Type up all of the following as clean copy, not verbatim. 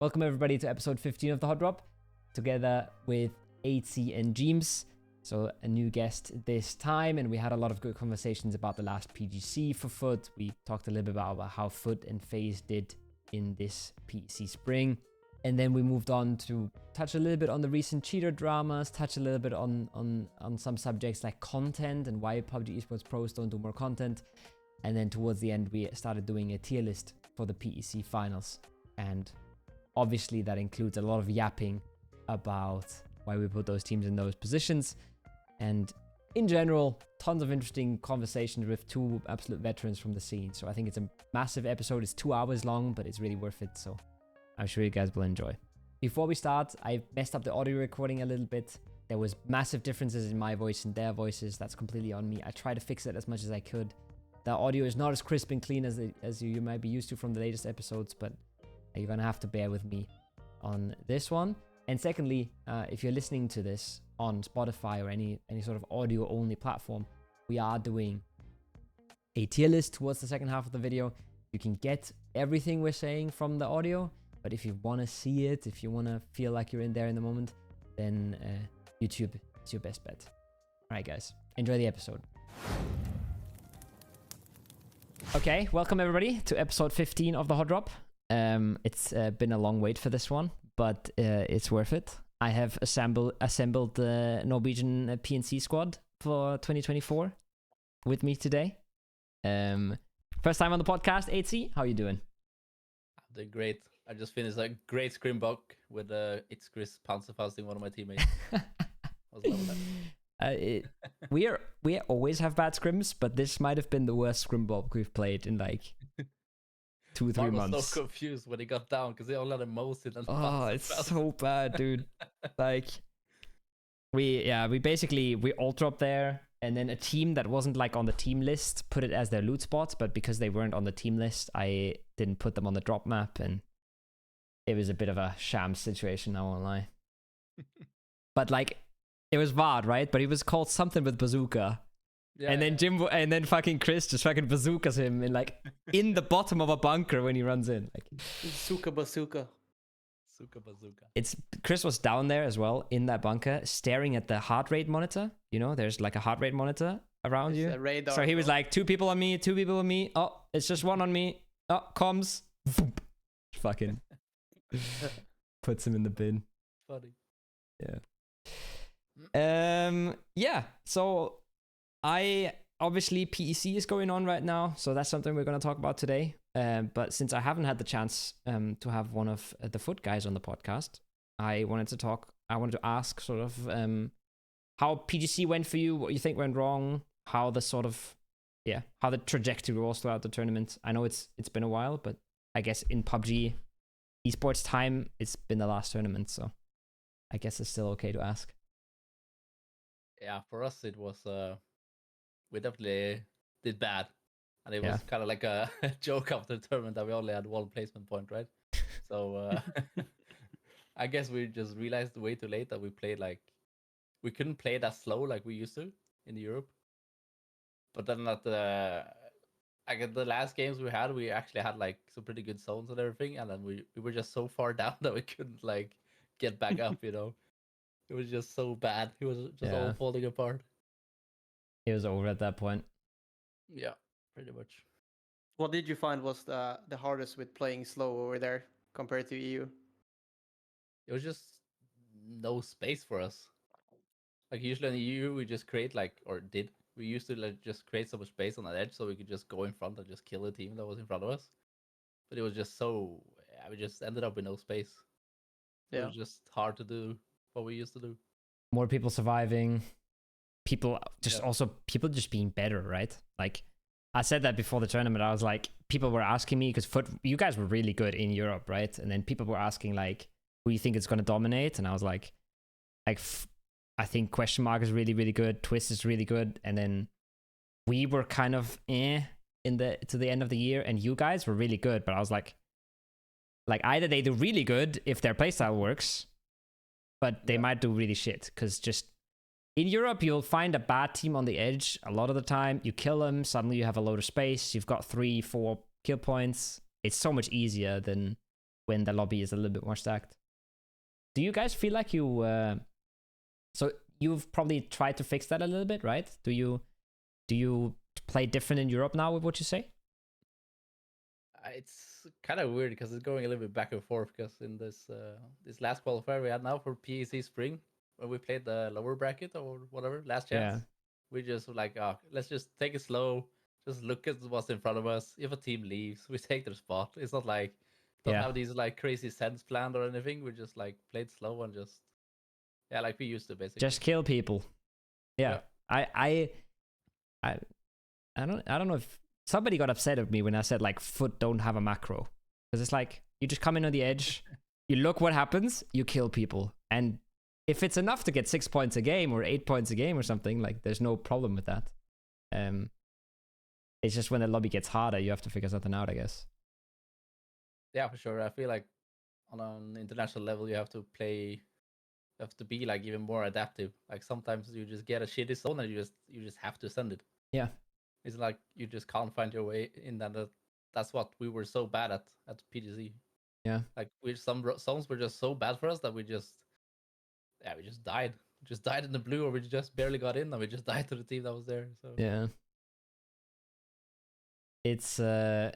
Welcome everybody to episode 15 of the Hot Drop, together with Aitzy and Jeemzz. So a new guest this time, and we had a lot of good conversations about the last PGC for FUT. We talked a little bit about how FUT and Faze did in this PEC Spring. And then we moved on to touch a little bit on the recent cheater dramas, touch a little bit on some subjects like content and why PUBG Esports pros don't do more content. And then towards the end, we started doing a tier list for the PEC Finals. And obviously that includes a lot of yapping about why we put those teams in those positions. And in general, tons of interesting conversations with two absolute veterans from the scene. So I think it's a massive episode. It's 2 hours long, but it's really worth it. So I'm sure you guys will enjoy. Before we start, I messed up the audio recording a little bit. There was massive differences in my voice and their voices. That's completely on me. I tried to fix it as much as I could. The audio is not as crisp and clean as you might be used to from the latest episodes, but you're gonna have to bear with me on this one. And secondly, if you're listening to this on Spotify or any sort of audio only platform, we are doing a tier list towards the second half of the video. You can get everything we're saying from the audio, but if you want to see it, if you want to feel like you're in there in the moment, then YouTube is your best bet. All right, guys, enjoy the episode. Okay, welcome everybody to episode 15 of the Hot Drop. It's been a long wait for this one, but it's worth it. I have assembled the Norwegian PNC squad for 2024 with me today. First time on the podcast, Aitzy, how are you doing? I'm doing great. I just finished a great scrim block with It's Chris Panzerfausting, one of my teammates. I was loving that. We always have bad scrims, but this might have been the worst scrim block we've played in like 2-3 months. I was so confused when he got down because they all had a Mosin and it's so bad, dude. Like we all dropped there, and then a team that wasn't like on the team list put it as their loot spot, but because they weren't on the team list, I didn't put them on the drop map, and it was a bit of a sham situation, I won't lie. But like it was VAD, right? But he was called something with bazooka. Yeah, and then fucking Chris just fucking bazookas him in the bottom of a bunker when he runs in. Like bazooka. It's Chris was down there as well in that bunker, staring at the heart rate monitor. You know, there's like a heart rate monitor around you. Radar, so he was like, 2 people on me, 2 people on me. Oh, it's just 1 on me. Oh, comms. Fucking puts him in the bin. Funny. Yeah. Yeah. So I obviously PEC is going on right now, so that's something we're going to talk about today. But since I haven't had the chance to have one of the FUT guys on the podcast, I wanted to ask sort of how PGC went for you, what you think went wrong, how the trajectory was throughout the tournament. I know it's been a while, but I guess in PUBG Esports time, it's been the last tournament, so I guess it's still okay to ask. Yeah, for us it was we definitely did bad, and it was kind of like a joke after the tournament that we only had 1 placement point, right? So I guess we just realized way too late that we we couldn't play that slow like we used to in Europe. But then at the last games we actually had like some pretty good zones and everything, and then we were just so far down that we couldn't like get back up, you know. It was just so bad. It was just all falling apart. It was over at that point. Yeah, pretty much. What did you find was the hardest with playing slow over there compared to EU? It was just no space for us. Like usually in the EU we just create we used to just create so much space on that edge so we could just go in front and just kill the team that was in front of us. But it was just we just ended up with no space. It was just hard to do what we used to do. More people surviving, people just being better, right? Like I said that before the tournament. I was like, people were asking me because you guys were really good in Europe, right? And then people were asking like, who you think is going to dominate? And I was like I think question mark is really, really good. Twist is really good. And then we were kind of to the end of the year, and you guys were really good. But I was like either they do really good if their playstyle works, but they might do really shit, because just in Europe, you'll find a bad team on the edge a lot of the time. You kill them, suddenly you have a load of space. You've got 3-4 kill points. It's so much easier than when the lobby is a little bit more stacked. Do you guys feel like you so you've probably tried to fix that a little bit, right? Do you play different in Europe now with what you say? It's kind of weird because it's going a little bit back and forth, because in this this last qualifier we had now for PEC Spring, when we played the lower bracket or whatever, last chance, we just were like, oh, let's just take it slow, just look at what's in front of us. If a team leaves, we take their spot. It's not like don't have these like crazy sets planned or anything. We just like played slow and just like we used to, basically. Just kill people. Yeah. I don't know if somebody got upset at me when I said like foot don't have a macro, because it's like you just come in on the edge, you look what happens, you kill people, and if it's enough to get 6 points a game or 8 points a game or something, like there's no problem with that. It's just when the lobby gets harder, you have to figure something out, I guess. Yeah, for sure. I feel like on an international level, you have to be like even more adaptive. Like sometimes you just get a shitty zone and you just have to send it. Yeah. It's like you just can't find your way in that. That's what we were so bad at PGC. Yeah. Like some zones were just so bad for us that we just died. We just died in the blue, or we just barely got in, and we just died to the team that was there. So yeah. It's I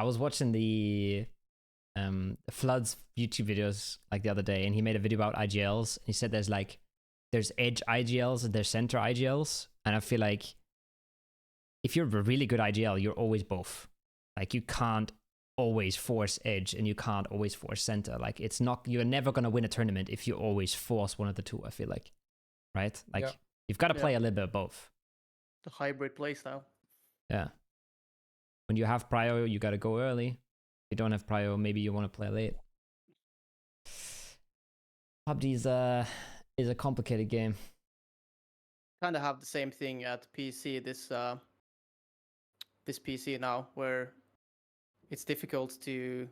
was watching the Flood's YouTube videos like the other day, and he made a video about IGLs, and he said there's edge IGLs and there's center IGLs, and I feel like if you're a really good IGL, you're always both. Like you can't always force edge and you can't always force center. Like you're never gonna win a tournament if you always force one of the two, I feel like. Right? Like you've got to play a little bit of both. The hybrid play style. Yeah. When you have prio, you gotta go early. If you don't have prio, maybe you want to play late. PUBG is a complicated game. Kind of have the same thing at PC this PC now, where it's difficult to.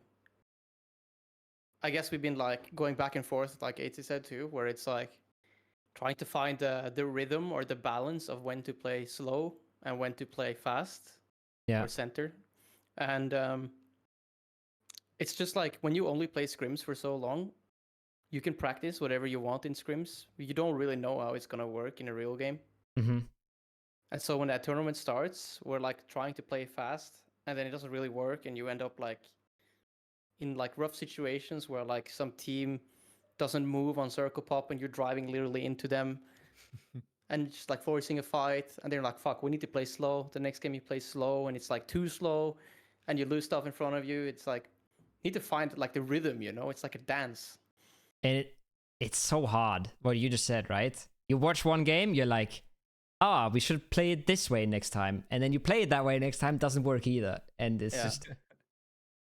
I guess we've been like going back and forth, like Aitzy said too, where it's like trying to find the rhythm or the balance of when to play slow and when to play fast. Or center. And it's just like when you only play scrims for so long, you can practice whatever you want in scrims. You don't really know how it's gonna work in a real game. Mm-hmm. And so when that tournament starts, we're like trying to play fast, and then it doesn't really work, and you end up like in like rough situations where like some team doesn't move on circle pop and you're driving literally into them. And just like forcing a fight, and they're like, fuck, we need to play slow. The next game you play slow, and it's like too slow, and you lose stuff in front of you. It's like, you need to find like the rhythm, you know? It's like a dance. And it's so hard, what you just said, right? You watch one game, you're like, we should play it this way next time. And then you play it that way next time, doesn't work either. And it's just,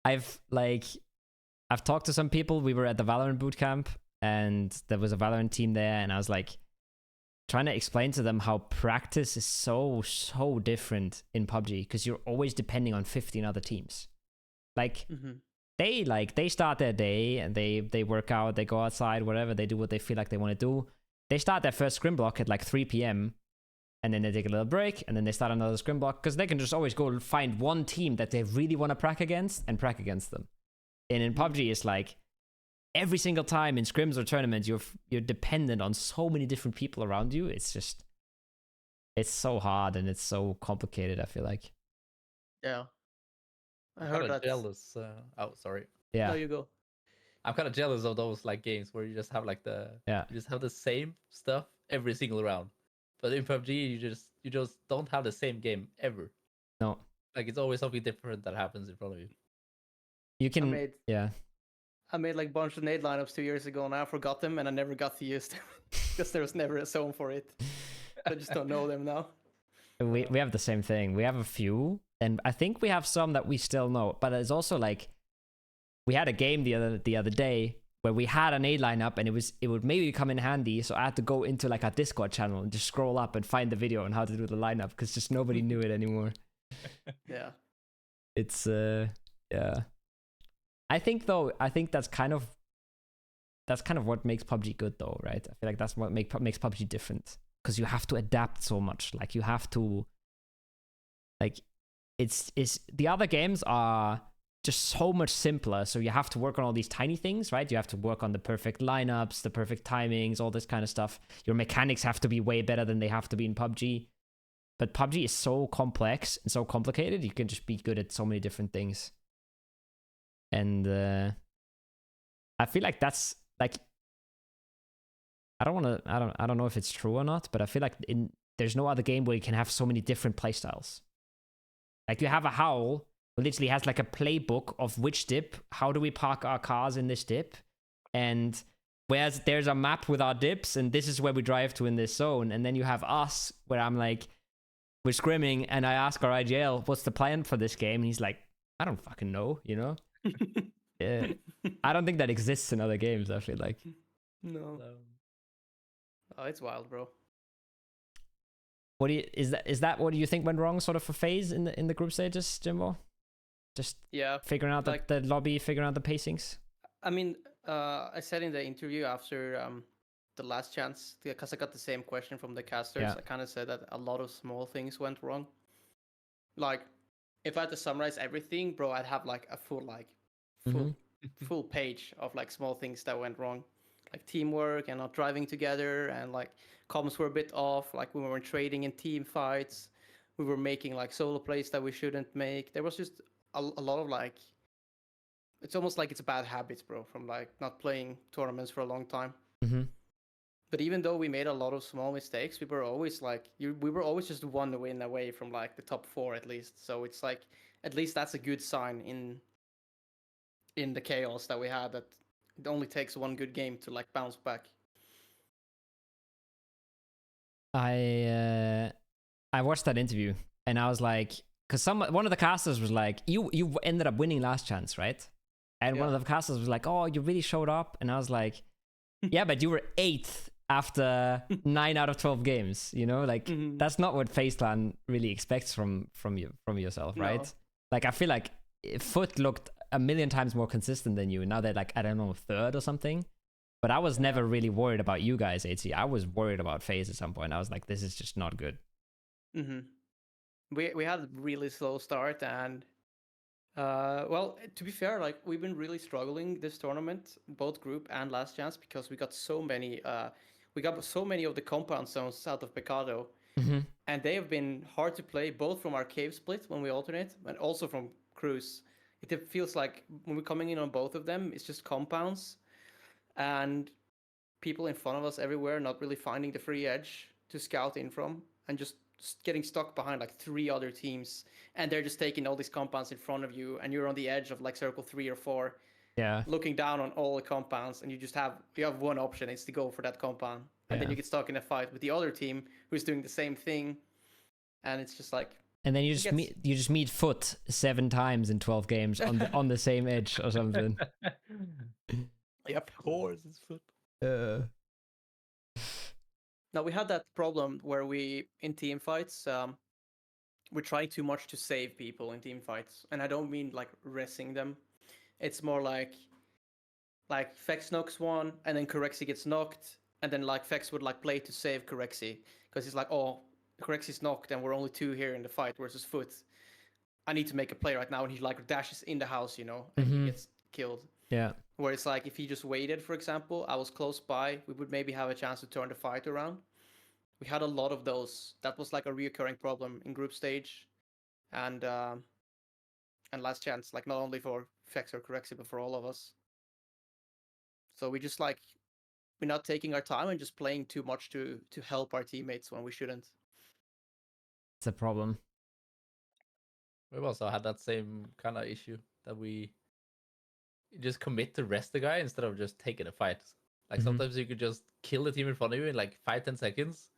I've talked to some people. We were at the Valorant bootcamp, and there was a Valorant team there, and I was like, trying to explain to them how practice is so different in PUBG, because you're always depending on 15 other teams. Like they start their day and they work out, they go outside, whatever, they do what they feel like they want to do. They start their first scrim block at like 3 p.m. and then they take a little break, and then they start another scrim block, because they can just always go find one team that they really want to prac against and prac against them. And in PUBG, it's like every single time in scrims or tournaments, you're dependent on so many different people around you. It's so hard and it's so complicated, I feel like. Yeah. I'm kind of jealous. Sorry. Yeah. No, you go. I'm kind of jealous of those like games where you just have like you just have the same stuff every single round. But in PUBG, you just don't have the same game ever. No. Like it's always something different that happens in front of you. You can. I made like a bunch of nade lineups 2 years ago, and I forgot them, and I never got to use them because there was never a zone for it. I just don't know them now. We have the same thing. We have a few, and I think we have some that we still know. But it's also like we had a game the other day where we had a nade lineup, and it would maybe come in handy. So I had to go into like a Discord channel and just scroll up and find the video on how to do the lineup, because just nobody knew it anymore. Yeah. It's yeah. I think that's kind of what makes PUBG good, though, right? I feel like that's what makes PUBG different, because you have to adapt so much. Like you have to, like, it's the other games are just so much simpler. So you have to work on all these tiny things, right? You have to work on the perfect lineups, the perfect timings, all this kind of stuff. Your mechanics have to be way better than they have to be in PUBG. But PUBG is so complex and so complicated. You can just be good at so many different things. And I feel like that's like, I don't know if it's true or not, but I feel like there's no other game where you can have so many different playstyles. Like you have a Howl who literally has like a playbook of which dip, how do we park our cars in this dip, and whereas there's a map with our dips, and this is where we drive to in this zone. And then you have us, where I'm like, we're scrimming, and I ask our IGL, what's the plan for this game? And he's like, I don't fucking know, you know? Yeah. I don't think that exists in other games, I feel like. No. Oh, it's wild, bro. What do you is that what do you think went wrong sort of for Faze in the group stages, Jimbo? Just figuring out like, the lobby, figuring out the pacings. I mean, I said in the interview after the last chance, because I got the same question from the casters. I kind of said that a lot of small things went wrong. Like, if I had to summarize everything, bro, I'd have like a full page of like small things that went wrong, like teamwork and not driving together, and like comms were a bit off. Like we weren't trading in team fights. We were making like solo plays that we shouldn't make. There was just a lot of like, it's almost like it's bad habits, bro, from like not playing tournaments for a long time. But even though we made a lot of small mistakes, we were always like, we were always just one win away from like the top 4 at least. So it's like, at least that's a good sign in the chaos that we had, that it only takes one good game to like bounce back. I watched that interview and I was like, because one of the casters was like, you ended up winning last chance, right? And one of the casters was like, oh, you really showed up. And I was like, yeah, but you were 8th after 9 out of 12 games, you know? Like, that's not what FaZe Clan really expects from yourself, right? No. Like, I feel like Foot looked a million times more consistent than you. Now they're like, I don't know, 3rd or something. But I was never really worried about you guys, Aitzy. I was worried about FaZe at some point. I was like, this is just not good. We had a really slow start, and well, to be fair, like we've been really struggling this tournament, both group and last chance, because we got so many of the compound zones out of Pecado, and they have been hard to play, both from our cave split when we alternate, and also from Cruise. It feels like when we're coming in on both of them, it's just compounds, and people in front of us everywhere not really finding the free edge to scout in from, and just getting stuck behind like 3 other teams, and they're just taking all these compounds in front of you, and you're on the edge of like circle 3 or 4, looking down on all the compounds, and you have one option, it's to go for that compound, and then you get stuck in a fight with the other team who's doing the same thing, and it's just like, and then you just meet Foot 7 times in 12 games on the same edge or something. Yep, of course it's Foot. Now, we had that problem where we, in team fights, we try too much to save people in team fights. And I don't mean like resing them. It's more like Fex knocks one, and then Corexi gets knocked, and then like Fex would like play to save Corexi, because he's like, oh, Corexi's knocked, and we're only 2 here in the fight versus Foot. I need to make a play right now, and he like dashes in the house, you know, and he gets killed. Yeah. Where it's like, if he just waited, for example, I was close by, we would maybe have a chance to turn the fight around. We had a lot of those. That was like a reoccurring problem in group stage, and last chance, like not only for Fex or Corexi, but for all of us. So we just like, we're not taking our time and just playing too much to help our teammates when we shouldn't. It's a problem. We've also had that same kind of issue, that we just commit to rest the guy instead of just taking a fight. Like sometimes you could just kill the team in front of you in like 5-10 seconds,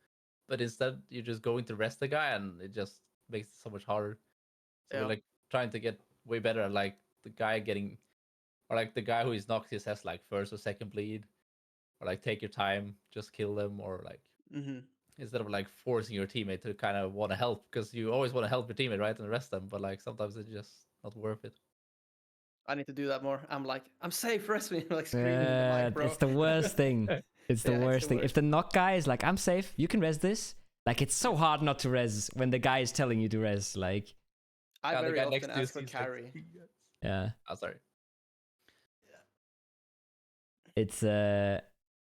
but instead you're just going to rest the guy, and it just makes it so much harder. So we're like trying to get way better at like the guy getting, or like the guy who is knocked, he has like 1st or 2nd bleed, or like take your time, just kill them, or like instead of like forcing your teammate to kind of want to help, because you always want to help your teammate, right, and rest them, but like sometimes it's just not worth it. I need to do that more. I'm like, I'm safe, rest me, like screaming. Like, bro. It's the worst thing. It's the worst thing. If the knock guy is like, I'm safe, you can res this. Like, it's so hard not to res when the guy is telling you to res. Like, I very often ask for carry. Yeah. Oh, sorry. It's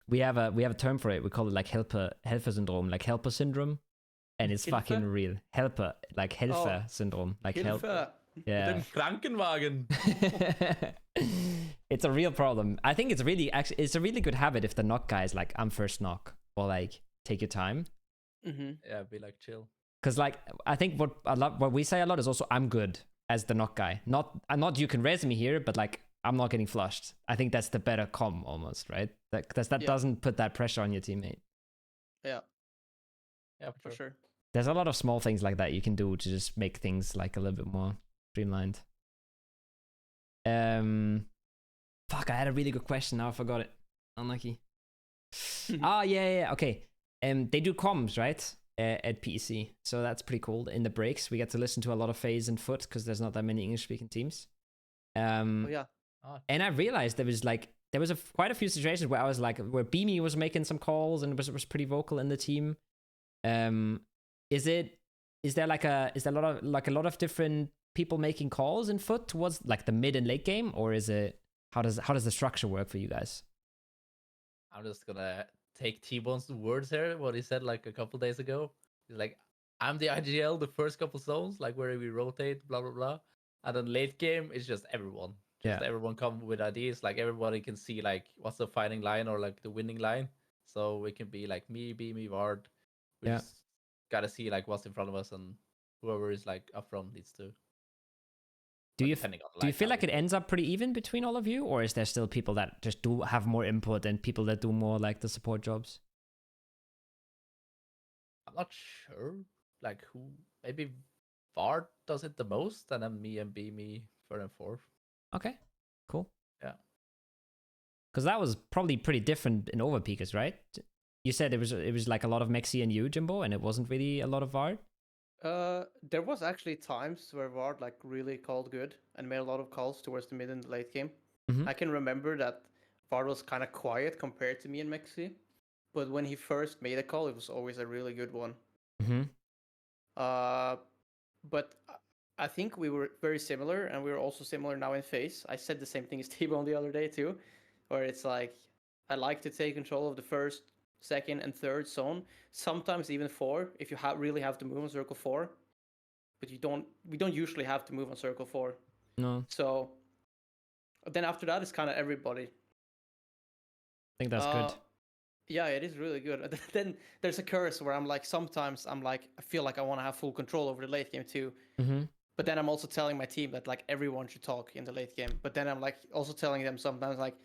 we have a term for it. We call it like helper syndrome, like helper syndrome, and it's fucking real. Helper, like helfer syndrome, like help. Yeah. Den Krankenwagen. It's a real problem. I think it's a really good habit if the knock guy is like, I'm first knock, or like take your time. Yeah, be like chill. Because like I think what we say a lot is also I'm good as the knock guy. Not you can res me here, but like I'm not getting flushed. I think that's the better comm almost, right? That doesn't put that pressure on your teammate. Yeah, for sure. There's a lot of small things like that you can do to just make things like a little bit more streamlined. Fuck, I had a really good question. Now I forgot it. Unlucky. Yeah. Okay. They do comms, right? At PEC. So that's pretty cool. In the breaks, we get to listen to a lot of Faze and Foot because there's not that many English-speaking teams. Yeah. And I realized there was quite a few situations where I was like, where Beamy was making some calls and was pretty vocal in the team. Is there a lot of different people making calls in Foot towards like the mid and late game, or is it how does the structure work for you guys? I'm just gonna take T-Bone's words here, what he said like a couple days ago. He's like, I'm the IGL, the first couple zones, like where we rotate, blah blah blah. And then late game it's just everyone. Everyone come with ideas, like everybody can see like what's the fighting line or like the winning line. So it can be like me, Beamy, Vard. We just gotta see like what's in front of us, and whoever is like up front needs to. Do you feel like it ends up pretty even between all of you, or is there still people that just do have more input and people that do more like the support jobs? I'm not sure. Like who? Maybe Vard does it the most, and then me and Beamy third and fourth. Okay, cool. Yeah. Because that was probably pretty different in Overpeakers, right? You said it was like a lot of Mexi and you, Jimbo, and it wasn't really a lot of Vard? There was actually times where Vard like really called good and made a lot of calls towards the mid and late game. I can remember that Vard was kind of quiet compared to me and Mexi, but when he first made a call, it was always a really good one. But I think we were very similar, and we were also similar now in Faze. I said the same thing as T-Bone the other day too, where it's like I like to take control of the first, second, and third zone. Sometimes even 4 if you really have to move on circle 4. But we don't usually have to move on circle 4. No. So then after that it's kind of everybody. I think that's good. Yeah, it is really good. Then there's a curse where sometimes I feel like I want to have full control over the late game too. But then I'm also telling my team that like everyone should talk in the late game. But then I'm like also telling them sometimes like,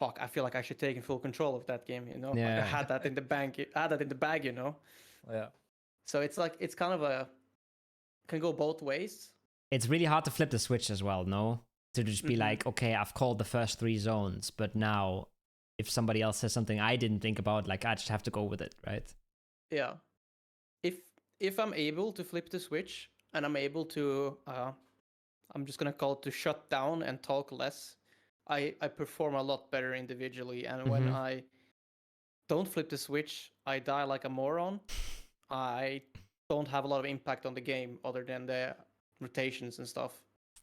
fuck, I feel like I should take full control of that game, you know? Yeah. Like I had that in the bank. I had that in the bag, you know? Yeah. So it's like, it's kind of can go both ways. It's really hard to flip the switch as well, no? To just be like, okay, I've called the first 3 zones, but now if somebody else says something I didn't think about, like I just have to go with it, right? Yeah. If I'm able to flip the switch and I'm able to, I'm just gonna call it to shut down and talk less, I perform a lot better individually. And when I don't flip the switch, I die like a moron. I don't have a lot of impact on the game other than the rotations and stuff.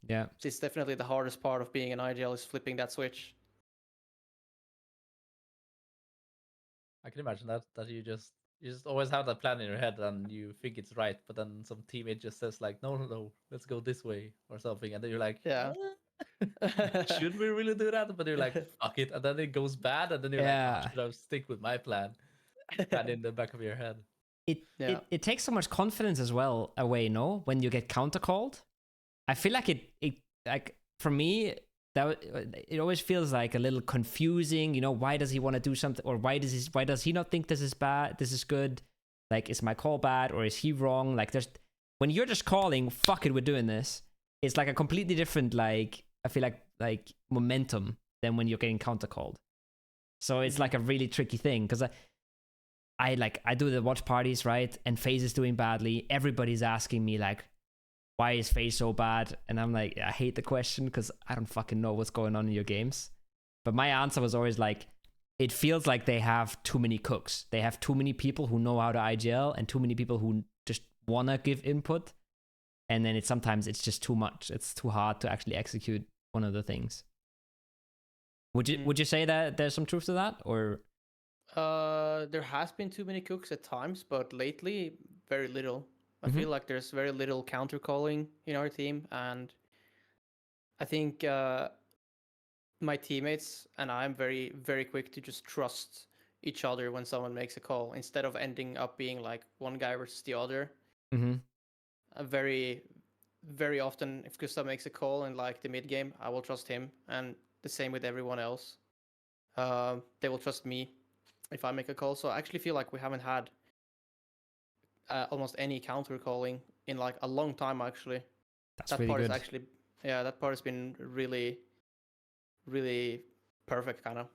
Yeah. It's definitely the hardest part of being an IGL is flipping that switch. I can imagine that you just always have that plan in your head and you think it's right, but then some teammate just says like, no, let's go this way or something, and then you're like, yeah, should we really do that? But you're like, fuck it, and then it goes bad, and then you're like, oh, should I stick with my plan? And in the back of your head. It takes so much confidence as well away, no? When you get counter called, I feel like it like for me that it always feels like a little confusing. You know, why does he want to do something, or why does he not think this is bad? This is good. Like, is my call bad, or is he wrong? Like, when you're just calling, fuck it, we're doing this. It's like a completely different, like, I feel like momentum than when you're getting counter called. So it's like a really tricky thing, because I do the watch parties, right? And Faze is doing badly. Everybody's asking me like, why is Faze so bad? And I'm like, I hate the question because I don't fucking know what's going on in your games. But my answer was always like, it feels like they have too many cooks. They have too many people who know how to IGL and too many people who just want to give input. and then sometimes it's just too much. It's too hard to actually execute one of the things. Would you say that there's some truth to that, or? There has been too many cooks at times, but lately very little. I feel like there's very little counter calling in our team, and I think my teammates and I'm very, very quick to just trust each other when someone makes a call, instead of ending up being like one guy versus the other. Very, very often, if Gustav makes a call in like the mid game, I will trust him, and the same with everyone else. They will trust me if I make a call. So I actually feel like we haven't had almost any counter calling in like a long time. Actually, That's really good. Is actually, yeah, that part has been really, really perfect, kind of.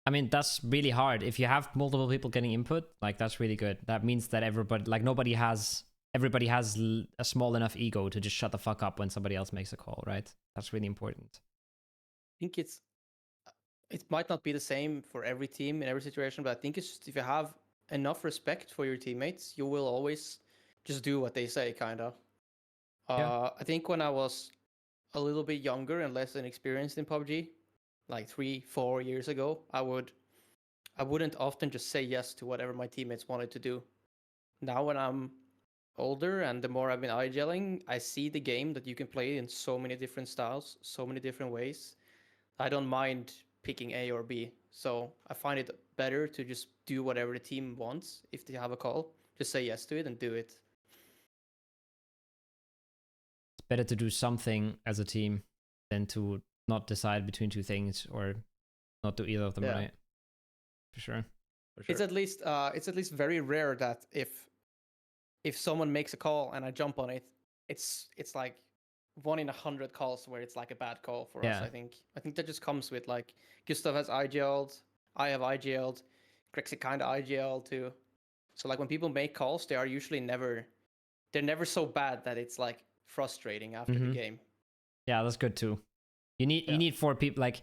I mean, that's really hard. If you have multiple people getting input, like that's really good. That means that everybody has a small enough ego to just shut the fuck up when somebody else makes a call, right? That's really important. I think it might not be the same for every team in every situation, but I think it's just, if you have enough respect for your teammates, you will always just do what they say, kind of. I think when I was a little bit younger and less inexperienced in PUBG, like 3-4 years ago, I wouldn't often just say yes to whatever my teammates wanted to do. Now when I'm older and the more I've been IGLing, I see the game that you can play in so many different styles, so many different ways. I don't mind picking A or B. So I find it better to just do whatever the team wants. If they have a call, just say yes to it and do it. It's better to do something as a team than to not decide between two things or not do either of them, right? For sure. It's at least very rare that if someone makes a call and I jump on it, it's like 1 in 100 calls where it's like a bad call for us. I think that just comes with like Gustav has IGL'd, I have IGL'd, Grexy kind of IGL too. So like when people make calls, they are usually never so bad that it's like frustrating after the game. Yeah, that's good too. You need 4 people, like,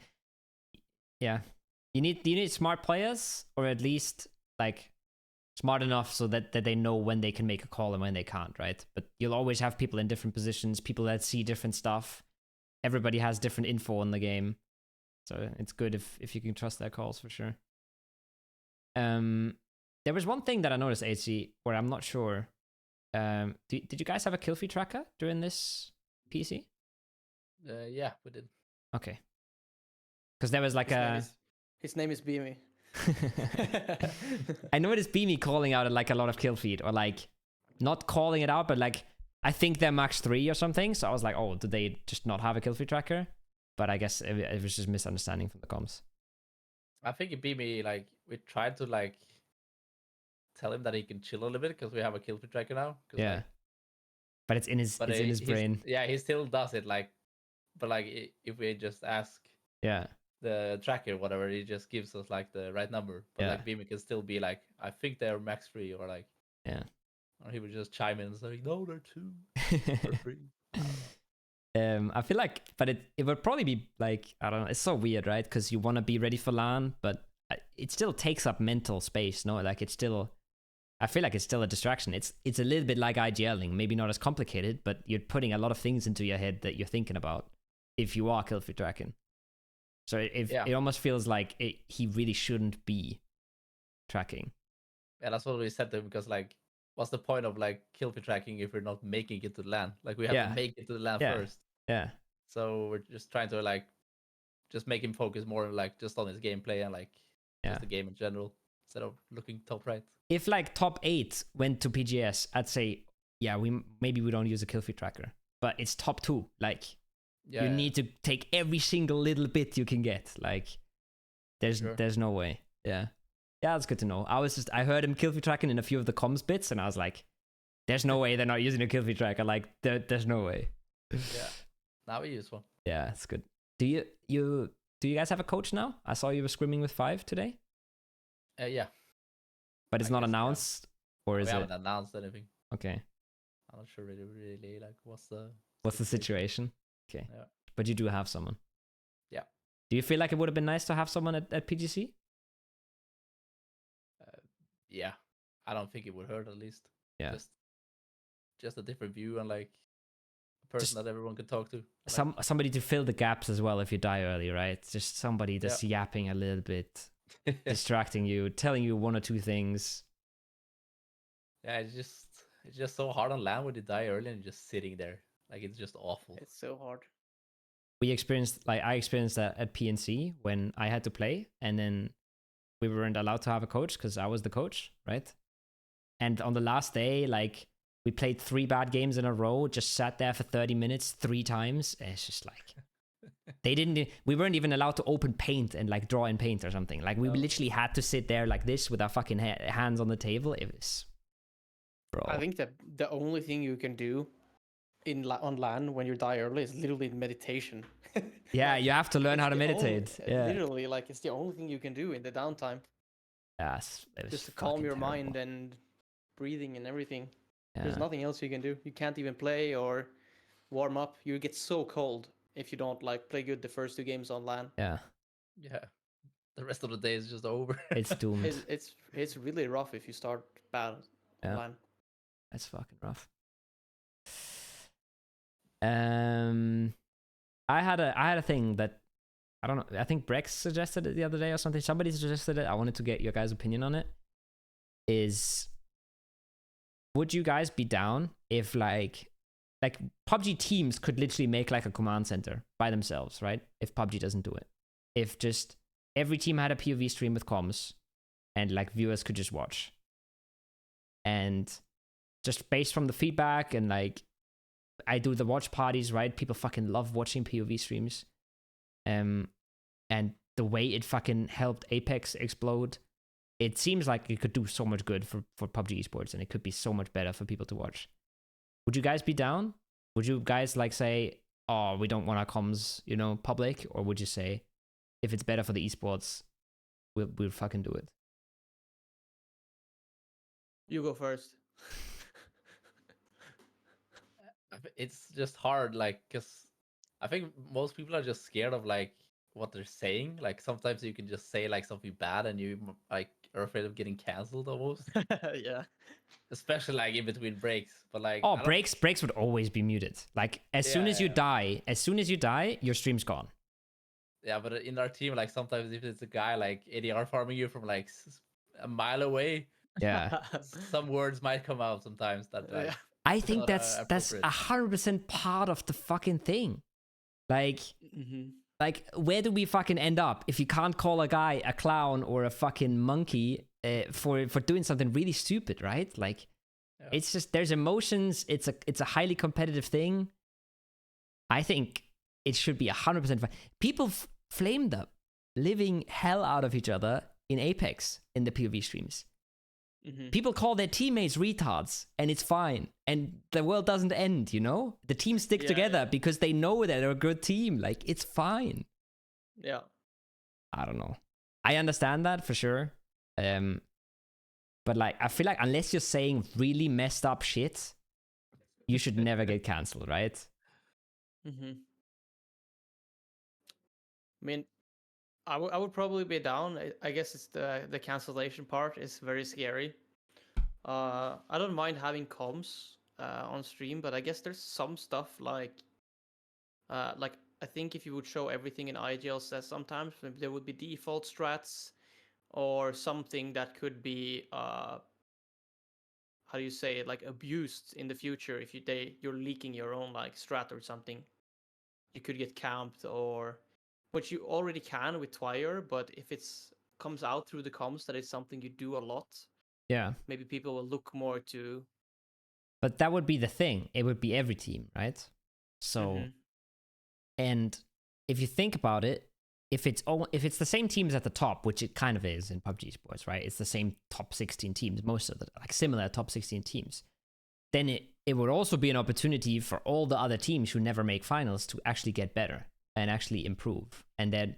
yeah. You need smart players, or at least like smart enough so that they know when they can make a call and when they can't, right? But you'll always have people in different positions, people that see different stuff. Everybody has different info on the game. So it's good if you can trust their calls, for sure. There was one thing that I noticed, Aitzy, where I'm not sure. Did you guys have a Killfeed tracker during this PC? Yeah, we did. Okay. Because there was like his name is Beamy. I noticed Beamy calling out like a lot of Killfeed, or like not calling it out, but like I think they're max 3 or something. So I was like, oh, did they just not have a Killfeed tracker? But I guess it was just misunderstanding from the comms. I think it Beamy, like we tried to like tell him that he can chill a little bit because we have a Killfeed tracker now. Yeah. Like, but it's in his brain. Yeah, he still does it, like, but like if we just ask the tracker, whatever, he just gives us like the right number. But like Beamy can still be like, I think they're max 3, or like, or he would just chime in and say, no, they're 2 or 3. I feel like, but it would probably be like, I don't know, it's so weird, right? Because you want to be ready for LAN, but it still takes up mental space, no? Like it's still, I feel like it's still a distraction. It's a little bit like IGLing, maybe not as complicated, but you're putting a lot of things into your head that you're thinking about if you are Killfeed tracking. So it almost feels like he really shouldn't be tracking. Yeah, that's what we said to him, because like, what's the point of like Killfeed tracking if we're not making it to the LAN? Like we have to make it to the LAN first. Yeah. So we're just trying to like just make him focus more like just on his gameplay and like just the game in general, instead of looking top right. If like top 8 went to PGS, I'd say maybe we don't use a Killfeed tracker, but it's top 2. Like you need to take every single little bit you can get. Like there's no way. Yeah, that's good to know. I heard him Killfeed tracking in a few of the comms bits, and I was like, there's no way they're not using a Killfeed tracker. Like there's no way. Yeah, now we use one. Yeah, it's good. Do you guys have a coach now? I saw you were scrimming with 5 today. Yeah. But it's not announced, or is it? We haven't announced anything. Okay. I'm not sure really like what's the situation. Okay. Yeah. But you do have someone. Yeah. Do you feel like it would have been nice to have someone at PGC? Yeah. I don't think it would hurt, at least. Yeah. just a different view and like a person that everyone can talk to. Like, somebody to fill the gaps as well if you die early, right? Just somebody that's yapping a little bit, distracting you, telling you one or two things. Yeah, it's just so hard on land when you die early and just sitting there. Like it's just awful. It's so hard. I experienced that at PNC when I had to play, and then we weren't allowed to have a coach because I was the coach, right? And on the last day, like we played 3 bad games in a row, just sat there for 30 minutes 3 times. It's just like we weren't even allowed to open paint and like draw in paint or something. Like we literally had to sit there like this with our fucking hands on the table. It was, bro. I think that the only thing you can do on LAN when you die early is literally meditation. Yeah, like, you have to learn how to meditate. Literally, like it's the only thing you can do in the downtime. Yes, just to calm your mind and breathing and everything. Yeah. There's nothing else you can do. You can't even play or warm up. You get so cold if you don't like play good the first 2 games on LAN. Yeah. Yeah. The rest of the day is just over. It's doomed. It's really rough if you start bad on LAN. That's fucking rough. I had a thing that I don't know. I think Brex suggested it the other day or something. Somebody suggested it. I wanted to get your guys' opinion on it. Would you guys be down if like PUBG teams could literally make like a command center by themselves, right? If PUBG doesn't do it. If just every team had a POV stream with comms and like viewers could just watch. And just based from the feedback and like I do the watch parties, right? People fucking love watching POV streams. And the way it fucking helped Apex explode, it seems like it could do so much good for PUBG Esports, and it could be so much better for people to watch. Would you guys be down? Would you guys like say, oh, we don't want our comms, public? Or would you say, if it's better for the esports, we'll fucking do it? You go first. It's just hard, like, because I think most people are just scared of like what they're saying. Like sometimes you can just say like something bad and you like are afraid of getting canceled almost. Yeah. Especially like in between breaks. But like breaks would always be muted. Like as soon as you die, your stream's gone. Yeah, but in our team, like sometimes if it's a guy like ADR farming you from like a mile away, yeah, some words might come out sometimes that like, I think that's 100% part of the fucking thing. Like, like where do we fucking end up if you can't call a guy a clown or a fucking monkey for doing something really stupid, right? Like, it's just there's emotions. It's a highly competitive thing. I think it should be 100% fine. People flamed up, living hell out of each other in Apex in the POV streams. People call their teammates retards, and it's fine. And the world doesn't end, The teams stick together because they know that they're a good team. Like, it's fine. Yeah. I don't know. I understand that for sure. But, like, I feel like unless you're saying really messed up shit, you should never get cancelled, right? I mean, I would probably be down. I guess it's the cancellation part is very scary. I don't mind having comms on stream, but I guess there's some stuff like I think if you would show everything in IGL says sometimes there would be default strats or something that could be how do you say it, like abused in the future if you're leaking your own like strat or something. You could get camped or which you already can with Twire, but if it's comes out through the comms that it's something you do a lot, maybe people will look more to. But that would be the thing. It would be every team, right? So, and if you think about it, if it's the same teams at the top, which it kind of is in PUBG Sports, right? It's the same top 16 teams, most of the like similar top 16 teams. Then it would also be an opportunity for all the other teams who never make finals to actually get better and actually improve, and then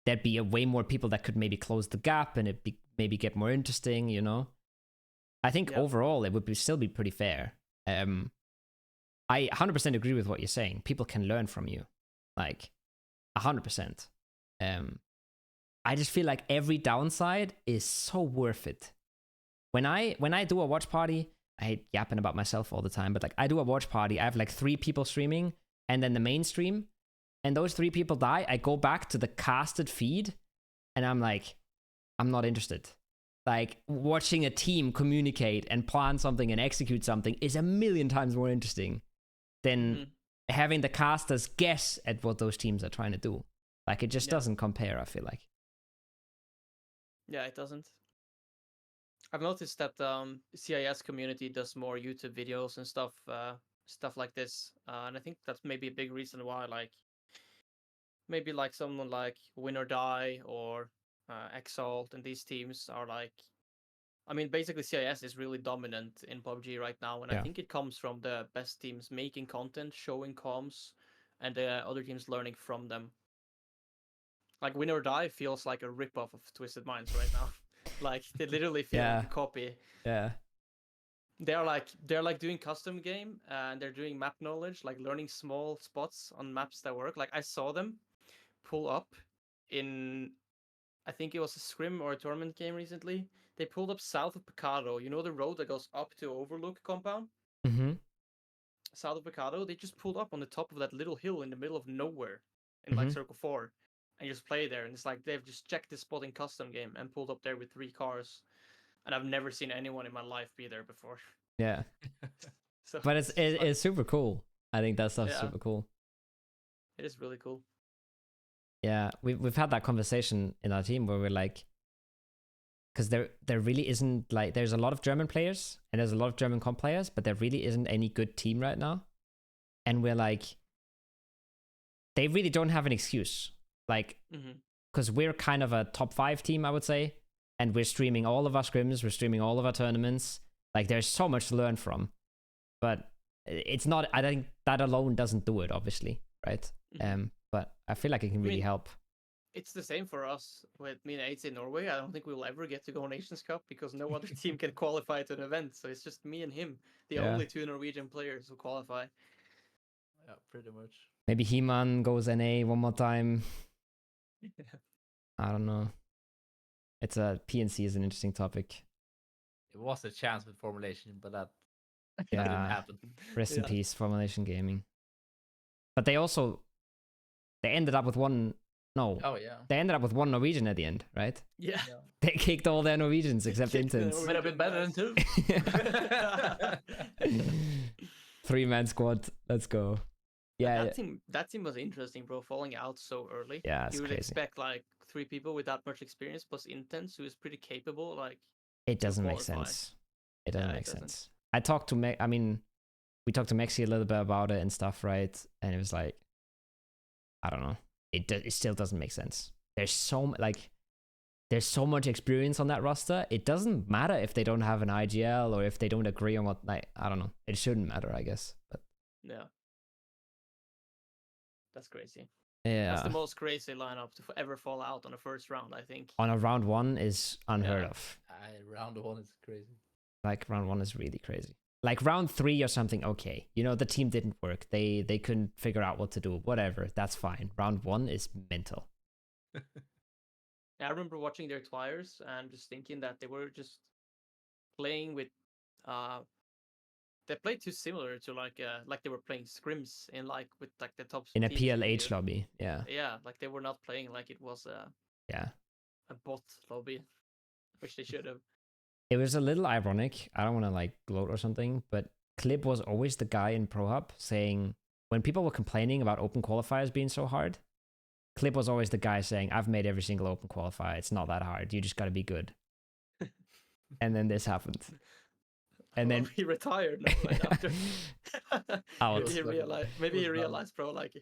there'd be way more people that could maybe close the gap, and maybe get more interesting. I think overall it would still be pretty fair. I 100% agree with what you're saying. People can learn from you, like 100%. I just feel like every downside is so worth it. When I do a watch party, I hate yapping about myself all the time, but like I do a watch party. I have like 3 people streaming and then the main stream, and those 3 people die. I go back to the casted feed and I'm like, I'm not interested. Like watching a team communicate and plan something and execute something is a million times more interesting than having the casters guess at what those teams are trying to do. Like it just doesn't compare, I feel like. Yeah, it doesn't. I've noticed that CIS community does more YouTube videos and stuff like this. And I think that's maybe a big reason why, like, maybe like someone like Win or Die or Exalt and these teams are like, I mean, basically CIS is really dominant in PUBG right now, and I think it comes from the best teams making content, showing comms, and the other teams learning from them. Like Win or Die feels like a ripoff of Twisted Minds right now. Like they literally feel like a copy. Yeah. They're like doing custom game and they're doing map knowledge, like learning small spots on maps that work. Like I saw them pull up in, I think it was a scrim or a tournament game recently. They pulled up south of Picado. You know the road that goes up to Overlook compound? Mm-hmm. South of Picado, they just pulled up on the top of that little hill in the middle of nowhere in like Circle 4 and just play there. And it's like they've just checked this spot in custom game and pulled up there with 3 cars. And I've never seen anyone in my life be there before. Yeah. So but it's super cool. I think that stuff's super cool. It is really cool. Yeah, we've had that conversation in our team where we're like, because there really isn't, like, there's a lot of German players and there's a lot of German comp players, but there really isn't any good team right now. And we're like, they really don't have an excuse. Like, because we're kind of a top 5 team, I would say. And we're streaming all of our scrims, we're streaming all of our tournaments. Like, there's so much to learn from. But it's not, I think that alone doesn't do it, obviously, right? But I feel like it can really help. It's the same for us with me and Aitzy in Norway. I don't think we'll ever get to go Nations Cup because no other team can qualify to an event. So it's just me and him, the only 2 Norwegian players who qualify. Yeah, pretty much. Maybe He-Man goes NA one more time. I don't know. It's a PNC is an interesting topic. It was a chance with Formulation, but that didn't happen. Rest in peace, Formulation Gaming. But they ended up with one. No. Oh yeah. They ended up with 1 Norwegian at the end, right? Yeah. They kicked all their Norwegians except Intense. Would have been better than 2. 3-man squad. Let's go. Yeah. That team was interesting, bro. Falling out so early. Yeah, it's you would crazy. expect like 3 people with that much experience plus Intense, who is pretty capable. Like it doesn't make sense. It doesn't make sense. I talked to we talked to Mexi a little bit about it and stuff, right? And it was like, I don't know. It still doesn't make sense. There's so much experience on that roster. It doesn't matter if they don't have an IGL or if they don't agree on what, like, I don't know. It shouldn't matter, I guess. But yeah. That's crazy. Yeah. That's the most crazy lineup to ever fall out on the first round, I think. On a round 1 is unheard of. Round 1 is crazy. Like, round 1 is really crazy. Like, round 3 or something, okay. You know, the team didn't work. They couldn't figure out what to do. Whatever, that's fine. Round 1 is mental. I remember watching their Twires and just thinking that they were just playing with... they played too similar to like they were playing scrims in like with like the top in a PLH lobby. Yeah like they were not playing like it was a bot lobby, which they should have. It was a little ironic. I don't want to like gloat or something, but Clip was always the guy in Pro Hub saying, when people were complaining about open qualifiers being so hard, Clip was always the guy saying, I've made every single open qualifier, it's not that hard, you just got to be good. And then this happened. And then he retired right after. Out. Maybe he realized, bro, like.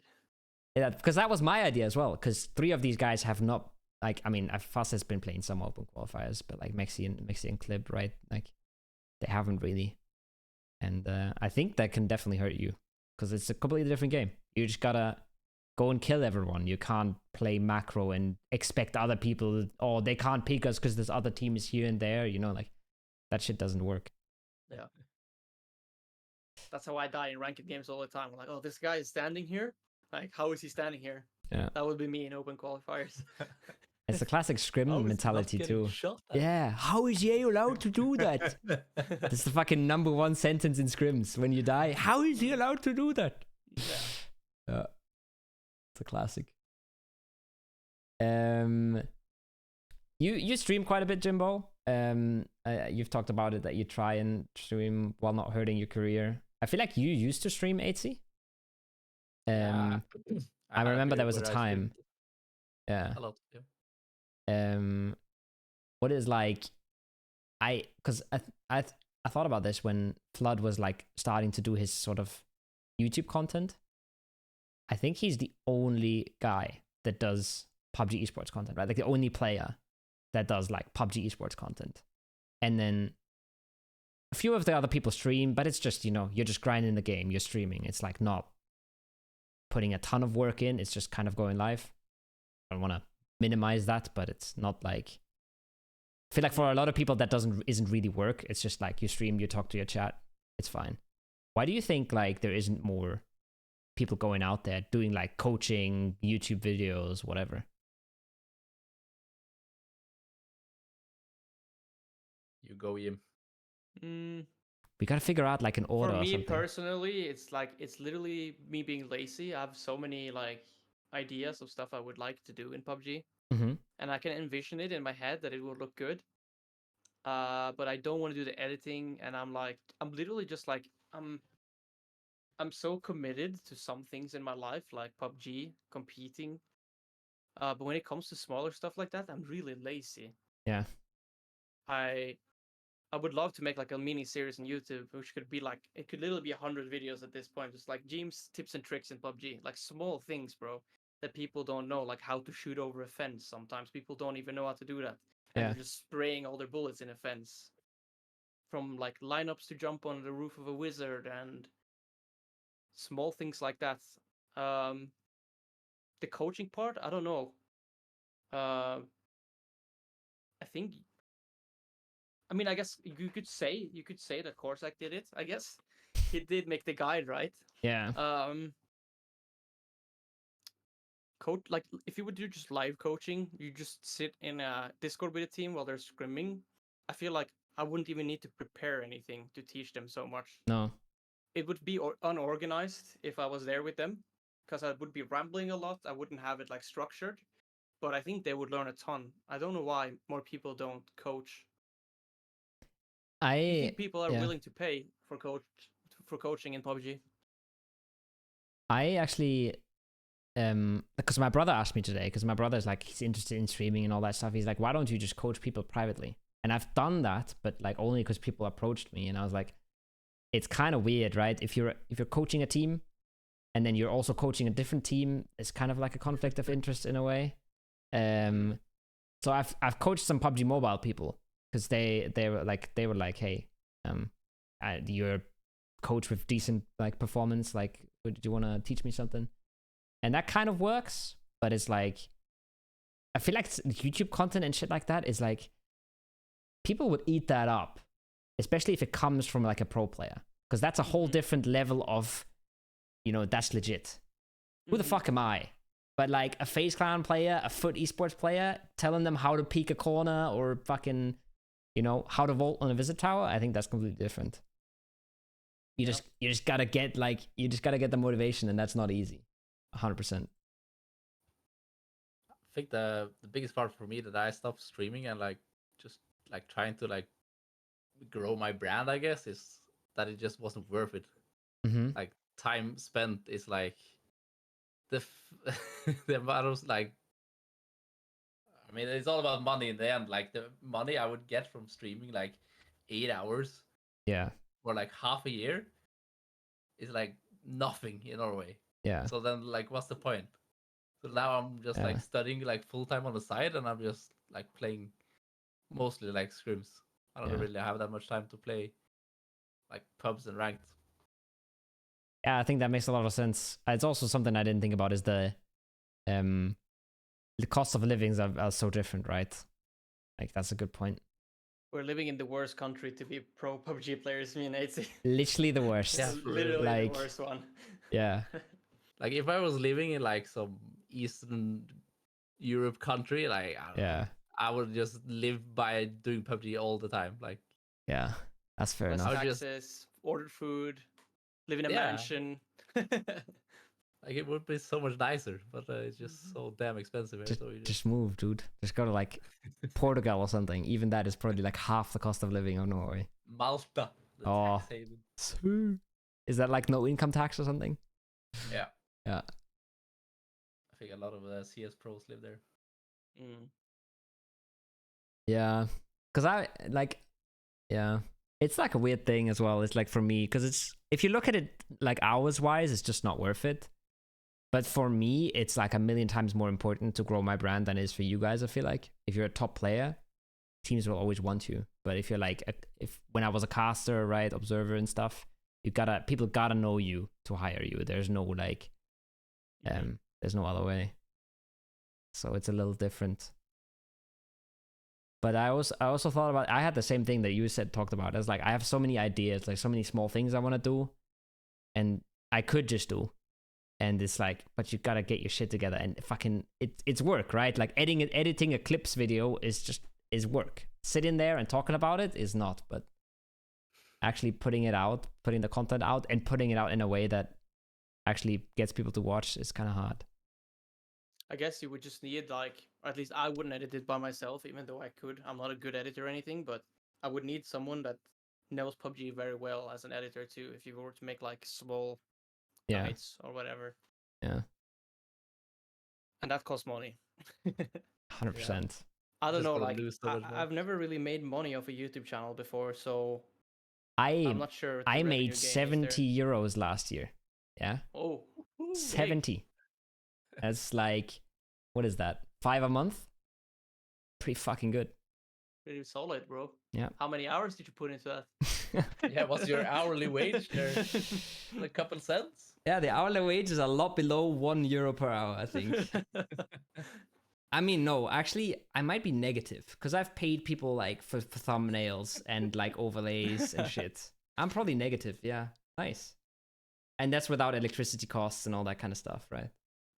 Yeah, because that was my idea as well. Because 3 of these guys have not, like, I mean, Faze has been playing some open qualifiers, but like Mexi and Clip, right? Like, they haven't really. And I think that can definitely hurt you because it's a completely different game. You just gotta go and kill everyone. You can't play macro and expect other people, or they can't pick us because this other team is here and there. You know, like that shit doesn't work. Yeah. That's how I die in ranked games all the time. I'm like, oh, this guy is standing here. Like, how is he standing here? Yeah. That would be me in open qualifiers. It's a classic scrim How is he not mentality getting too. shot at? Yeah, how is he allowed to do that? That's the fucking number one sentence in scrims when you die. How is he allowed to do that? Yeah. It's a classic. You stream quite a bit, Jimbo. You've talked about it that you try and stream while not hurting your career. I feel like you used to stream Aitzy. Yeah. I had a remember there period was a where I time. streamed Yeah. a lot. Yeah. What is like, because I thought about this when Flood was like starting to do his sort of YouTube content. I think he's the only guy that does PUBG esports content, right? Like the only player that does like PUBG esports content. And then a few of the other people stream, but it's just, you're just grinding the game, you're streaming. It's like not putting a ton of work in, it's just kind of going live. I don't want to minimize that, but it's not like, I feel like for a lot of people that isn't really work. It's just like you stream, you talk to your chat, it's fine. Why do you think like there isn't more people going out there doing like coaching, YouTube videos, whatever? You go, Yim. We gotta figure out like an order For or me something. personally, it's literally me being lazy. I have so many like ideas of stuff I would like to do in PUBG, Mm-hmm. and I can envision it in my head that it will look good. But I don't want to do the editing, and I'm literally just like I'm so committed to some things in my life, like PUBG, competing. But when it comes to smaller stuff like that, I'm really lazy. Yeah. I would love to make like a mini series on YouTube, which could be like, it could literally be 100 videos at this point, just like Jeemzz tips and tricks in PUBG, like small things, bro, that people don't know, like how to shoot over a fence. Sometimes people don't even know how to do that, and Yeah. they're just spraying all their bullets in a fence. From like lineups to jump on the roof of a wizard and small things like that. The coaching part, I don't know. I think. I mean, I guess you could say that Corsac did it. I guess he did make the guide, right? Yeah. Coach, like if you would do just live coaching, you just sit in a Discord with a team while they're scrimming. I feel like I wouldn't even need to prepare anything to teach them so much. No. It would be unorganized if I was there with them, because I would be rambling a lot. I wouldn't have it like structured, but I think they would learn a ton. I don't know why more people don't coach. I think people are willing to pay for coaching in PUBG. I actually, because my brother asked me today, because my brother's like, he's interested in streaming and all that stuff. He's like, why don't you just coach people privately? And I've done that, but like only because people approached me, and I was like, it's kind of weird, right? If you're coaching a team, and then you're also coaching a different team, it's kind of like a conflict of interest in a way. So I've coached some PUBG Mobile people, because they were like, hey, you're a coach with decent like performance, like, do you want to teach me something? And that kind of works, but it's like, I feel like YouTube content and shit like that is like, people would eat that up, especially if it comes from like a pro player, because that's a whole different level of, that's legit. Who the fuck am I? But like a FaZe Clan player, a Foot Esports player, telling them how to peek a corner or fucking, how to vault on a visit tower, I think that's completely different. You just gotta get the motivation, and that's not easy. 100%. I think the biggest part for me that I stopped streaming and like just like trying to like grow my brand, I guess, is that it just wasn't worth it. Mm-hmm. Like time spent is like the amount of like, I mean, it's all about money in the end. Like the money I would get from streaming like 8 hours, Yeah, for like half a year, is like nothing in Norway. yeah. So then like, what's the point? So now I'm just like studying like full time on the side, and I'm just like playing mostly like scrims. I don't really have that much time to play like pubs and ranked. Yeah, I think that makes a lot of sense. It's also something I didn't think about, is the cost of livings are so different, right? Like, that's a good point. We're living in the worst country to be pro PUBG players, me and Aitzy. Literally the worst. Yeah, Literally like, the worst one. Yeah. Like if I was living in like some Eastern Europe country, like I don't know, I would just live by doing PUBG all the time. Like, yeah, that's fair less enough. taxes, order food, live in a mansion. Like it would be so much nicer, but it's just so damn expensive here. Just move, dude. Just go to like Portugal or something. Even that is probably like half the cost of living of Norway. Malta. Oh, tax haven. Is that like no income tax or something? Yeah. Yeah. I think a lot of CS pros live there. Yeah, because I like, yeah, it's like a weird thing as well. It's like for me, because it's, if you look at it like hours wise, it's just not worth it. But for me, it's like a million times more important to grow my brand than it is for you guys. I feel like if you're a top player, teams will always want you. But if you're like, if when I was a caster, right, observer and stuff, people gotta know you to hire you. There's no like, there's no other way. So it's a little different. But I also thought about, I had the same thing that you talked about. It's like, I have so many ideas, like so many small things I want to do, and I could just do. And it's like, but you gotta get your shit together and fucking, it's work, right? Like editing a clips video is work. Sitting there and talking about it is not, but actually putting it out, putting the content out and putting it out in a way that actually gets people to watch is kind of hard. I guess you would just need like, or at least I wouldn't edit it by myself, even though I could. I'm not a good editor or anything, but I would need someone that knows PUBG very well as an editor too, if you were to make like small guides or whatever. Yeah. And that costs money. 100%. I don't know, like I've never really made money off a YouTube channel before, so I'm not sure. I made 70 euros last year. Yeah. Oh, 70. That's like, what is that? 5 a month? Pretty fucking good. Pretty solid, bro. Yeah. How many hours did you put into that? Yeah, what's your hourly wage there? A couple cents? Yeah, the hourly wage is a lot below €1 per hour, I think. I mean, no, actually, I might be negative because I've paid people like for thumbnails and like overlays and shit. I'm probably negative. Yeah, nice. And that's without electricity costs and all that kind of stuff, right?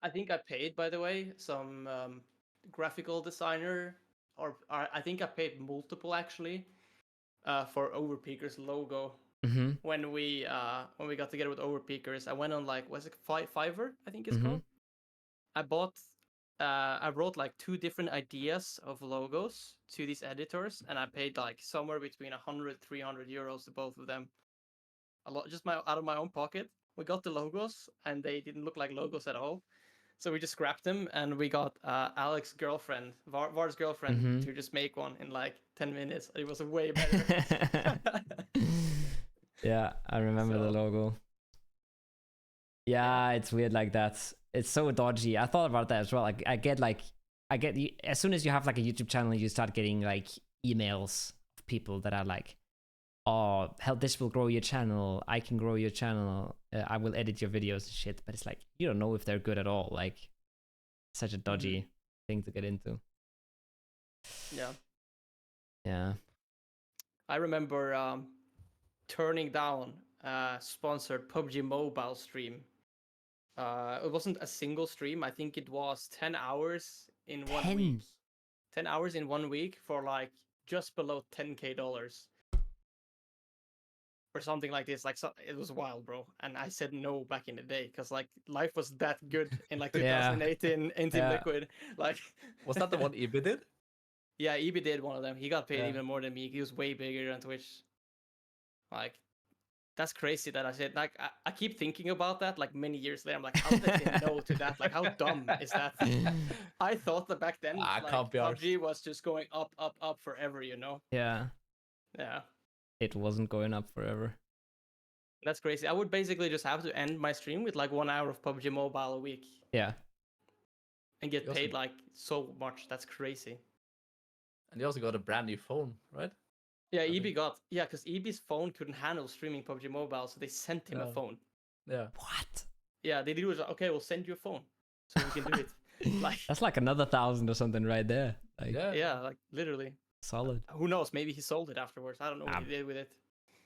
I think I paid, by the way, some graphical designer, or I think I paid multiple actually, for Overpeaker's logo. Mm-hmm. When we got together with Overpeakers, I went on like, what's it, Fiverr? I think it's called. I wrote like 2 different ideas of logos to these editors, and I paid like somewhere between 100-300 euros to both of them. A lot, just out of my own pocket. We got the logos, and they didn't look like logos at all. So we just scrapped them, and we got Alex's girlfriend, Var's girlfriend, to just make one in like 10 minutes. It was way better. Yeah, I remember the logo. Yeah, it's weird like that. It's so dodgy. I thought about that as well. Like, I get as soon as you have like a YouTube channel, you start getting like emails of people that are like, oh, hell, this will grow your channel. I can grow your channel. I will edit your videos and shit. But it's like, you don't know if they're good at all. Like, such a dodgy thing to get into. Yeah. Yeah. I remember turning down a sponsored PUBG Mobile stream. It wasn't a single stream. I think it was 10 hours in 1 week. 10 hours in 1 week for like just below $10K. Or something like this. Like, so, it was wild, bro. And I said no back in the day because like life was that good in like 2018 in Team Liquid. Like, was that the one EB did? Yeah, EB did one of them. He got paid even more than me. He was way bigger on Twitch. Like, that's crazy that I said. Like, I keep thinking about that. Like many years later, I'm like, how did I say no to that? Like, how dumb is that? I thought that back then, like, PUBG was just going up, up, up forever. You know? Yeah. Yeah. It wasn't going up forever. That's crazy. I would basically just have to end my stream with like 1 hour of PUBG Mobile a week. Yeah. And get paid like so much. That's crazy. And you also got a brand new phone, right? Yeah, EB got, because EB's phone couldn't handle streaming PUBG Mobile, so they sent him a phone. Yeah. What? Yeah, they did was, okay, we'll send you a phone so we can do it. Like, that's like another 1,000 or something right there. Like, yeah, like literally. Solid. Who knows? Maybe he sold it afterwards. I don't know what he did with it.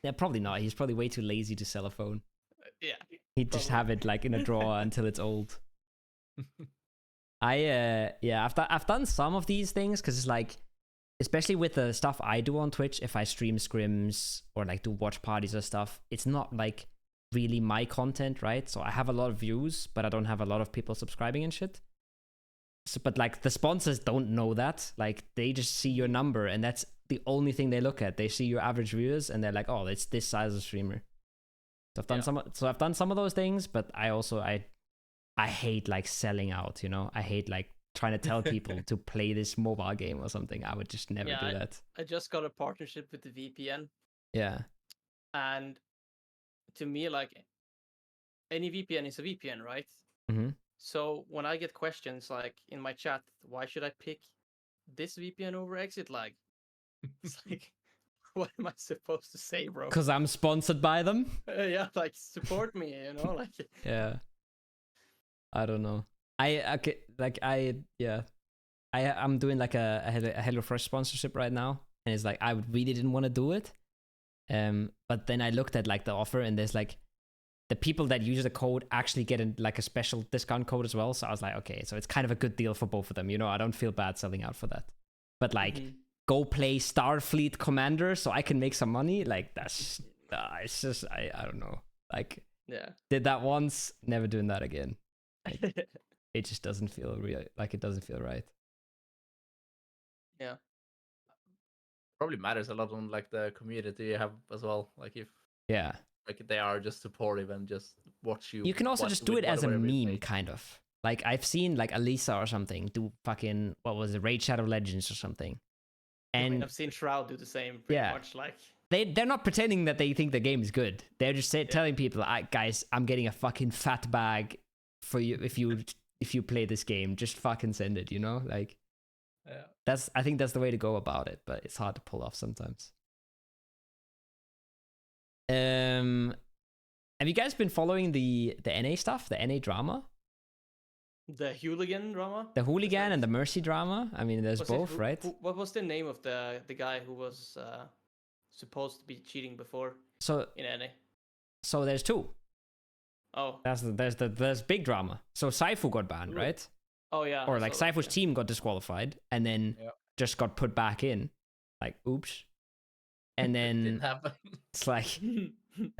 Yeah, probably not. He's probably way too lazy to sell a phone. Yeah. He'd just have it like in a drawer until it's old. I've done some of these things because it's like, especially with the stuff I do on Twitch, if I stream scrims or like do watch parties or stuff, it's not like really my content, right? So I have a lot of views, but I don't have a lot of people subscribing and shit. So, but like the sponsors don't know that. Like they just see your number and that's the only thing they look at. They see your average viewers and they're like, oh, it's this size of streamer. So I've done some of those things, but I hate like selling out, you know? I hate like trying to tell people to play this mobile game or something. I would just never do that. I just got a partnership with the VPN. Yeah. And to me, like any VPN is a VPN, right? Mm-hmm. So when I get questions like in my chat, why should I pick this VPN over Exit Lag? It's like, what am I supposed to say, bro? Because I'm sponsored by them. Yeah, like support me, you know, like. Yeah. I don't know. I'm doing like a HelloFresh sponsorship right now, and it's like I really didn't want to do it. But then I looked at like the offer, and there's like the people that use the code actually get like a special discount code as well. So I was like, okay, so it's kind of a good deal for both of them. You know, I don't feel bad selling out for that. But like, go play Starfleet Commander so I can make some money. Like that's, it's just I don't know. Like, yeah, did that once, never doing that again. Like, it just doesn't feel real. Like it doesn't feel right. Yeah. Probably matters a lot on like the community you have as well. Like if like they are just supportive and just watch you. You can also just do it as a meme, kind of. Like I've seen like Elisa or something do fucking, what was it, Raid Shadow Legends or something. And I mean, I've seen Shroud do the same pretty much. Like they're not pretending that they think the game is good. They're just telling people, guys, I'm getting a fucking fat bag for you if you play this game. Just fucking send it, you know? Like I think that's the way to go about it, but it's hard to pull off sometimes. Have you guys been following the NA stuff, the NA drama? The hooligan drama? The hooligan and the mercy drama? I mean, there's both, right? What was the name of the guy who was supposed to be cheating before in NA? So there's two. Oh. There's big drama. So Saifu got banned, right? Oh yeah. Or like Saifu's team got disqualified and then just got put back in. Like, oops. And then didn't happen. It's like,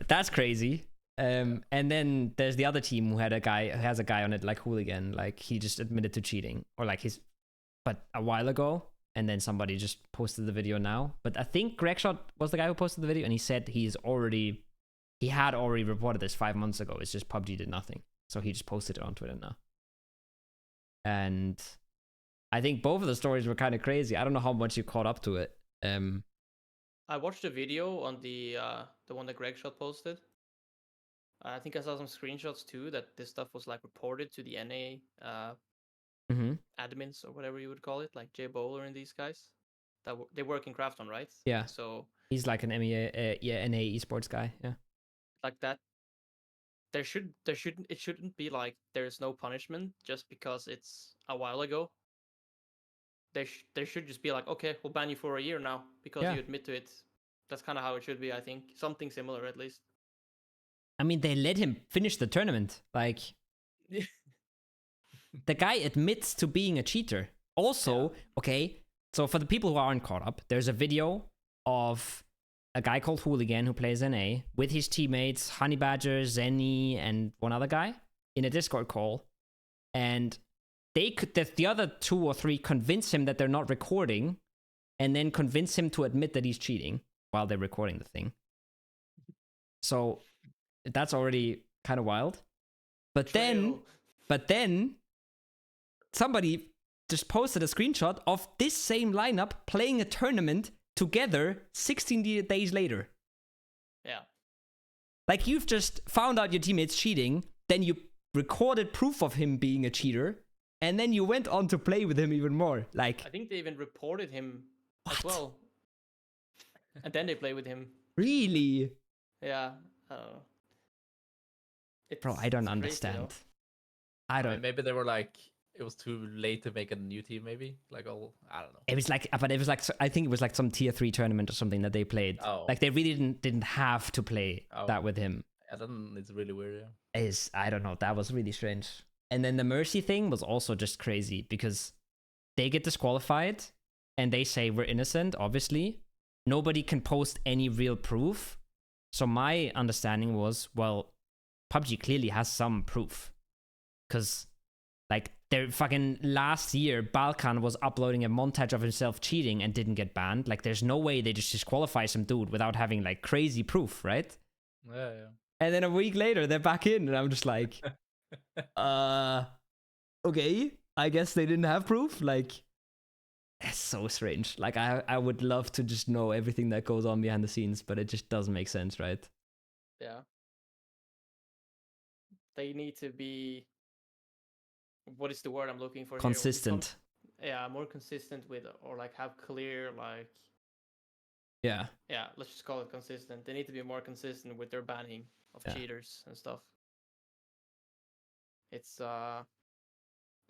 that's crazy. And then there's the other team who has a guy on it like hooligan, like he just admitted to cheating, or like but a while ago, and then somebody just posted the video now. But I think Gregshot was the guy who posted the video, and he said he had already reported this 5 months ago. It's just PUBG did nothing, so he just posted it on Twitter now. And I think both of the stories were kind of crazy. I don't know how much you caught up to it. I watched a video on the one that Gregshot posted. I think I saw some screenshots too that this stuff was like reported to the NA admins or whatever you would call it, like Jay Bowler and these guys. They work in Krafton, right? Yeah. So he's like an NA esports guy. Yeah. Like that. It shouldn't be like there's no punishment just because it's a while ago. There should just be like, okay, we'll ban you for a year now because you admit to it. That's kind of how it should be, I think. Something similar, at least. I mean, they let him finish the tournament. Like, the guy admits to being a cheater. Also, okay, so for the people who aren't caught up, there's a video of a guy called Hooligan who plays NA with his teammates, Honey Badger, Zenny, and one other guy in a Discord call. And the other 2 or 3 convince him that they're not recording, and then convince him to admit that he's cheating while they're recording the thing. So that's already kind of wild. But then somebody just posted a screenshot of this same lineup playing a tournament together 16 days later. Yeah. Like, you've just found out your teammate's cheating, then you recorded proof of him being a cheater, and then you went on to play with him even more. Like, I think they even reported him as well. And then they play with him. Really? Yeah. Bro, I don't understand. Crazy, I don't. Maybe they were like, it was too late to make a new team. Maybe I don't know. It was like, I think it was like some tier 3 tournament or something that they played. Oh. Like, they really didn't have to play that with him. Yeah, then it's really weird. Yeah. I don't know. That was really strange. And then the Mercy thing was also just crazy because they get disqualified and they say we're innocent, obviously. Nobody can post any real proof. So my understanding was, well, PUBG clearly has some proof. Because, like, their fucking last year, Balkan was uploading a montage of himself cheating and didn't get banned. Like, there's no way they just disqualify some dude without having, like, crazy proof, right? Yeah. And then a week later, they're back in, and I'm just like, okay, I guess they didn't have proof. Like, it's so strange. Like, I would love to just know everything that goes on behind the scenes, but it just doesn't make sense, right? Yeah. They need to be, what is the word I'm looking for here? Consistent. Yeah, more consistent with, or like have clear, like, Yeah. let's just call it consistent. They need to be more consistent with their banning of cheaters and stuff. It's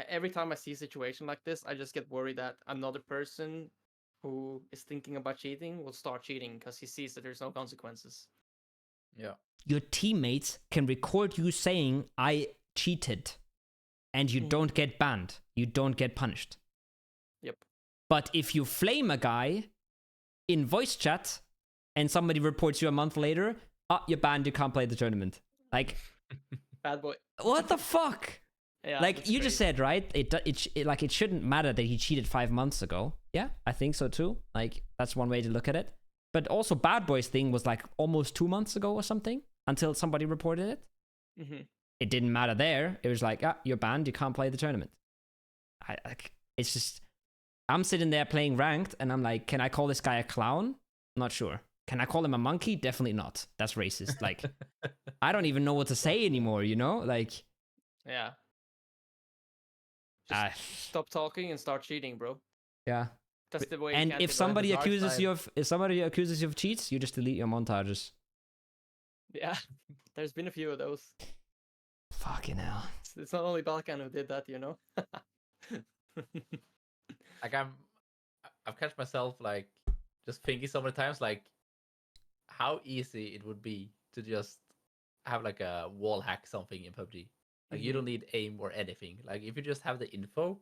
every time I see a situation like this, I just get worried that another person who is thinking about cheating will start cheating because he sees that there's no consequences. Yeah. Your teammates can record you saying, I cheated, and you don't get banned. You don't get punished. Yep. But if you flame a guy in voice chat and somebody reports you a month later, you're banned, you can't play the tournament. Like, bad boy. What the fuck? Yeah, like you just said, right? It shouldn't matter that he cheated 5 months ago. Yeah, I think so too. Like, that's one way to look at it. But also, Bad Boys thing was like almost 2 months ago or something until somebody reported it. Mm-hmm. It didn't matter there. It was like, you're banned. You can't play the tournament. It's just, I'm sitting there playing ranked, and I'm like, can I call this guy a clown? Not sure. Can I call him a monkey? Definitely not. That's racist. Like, I don't even know what to say anymore. You know, like, yeah. Just stop talking and start cheating, bro. Yeah. That's the way. And if somebody accuses you of cheats, you just delete your montages. Yeah, there's been a few of those. Fucking hell. It's not only Balkan who did that, you know. Like I've catch myself like just thinking so many times like how easy it would be to just have like a wall hack something in PUBG. Like you don't need aim or anything. Like if you just have the info,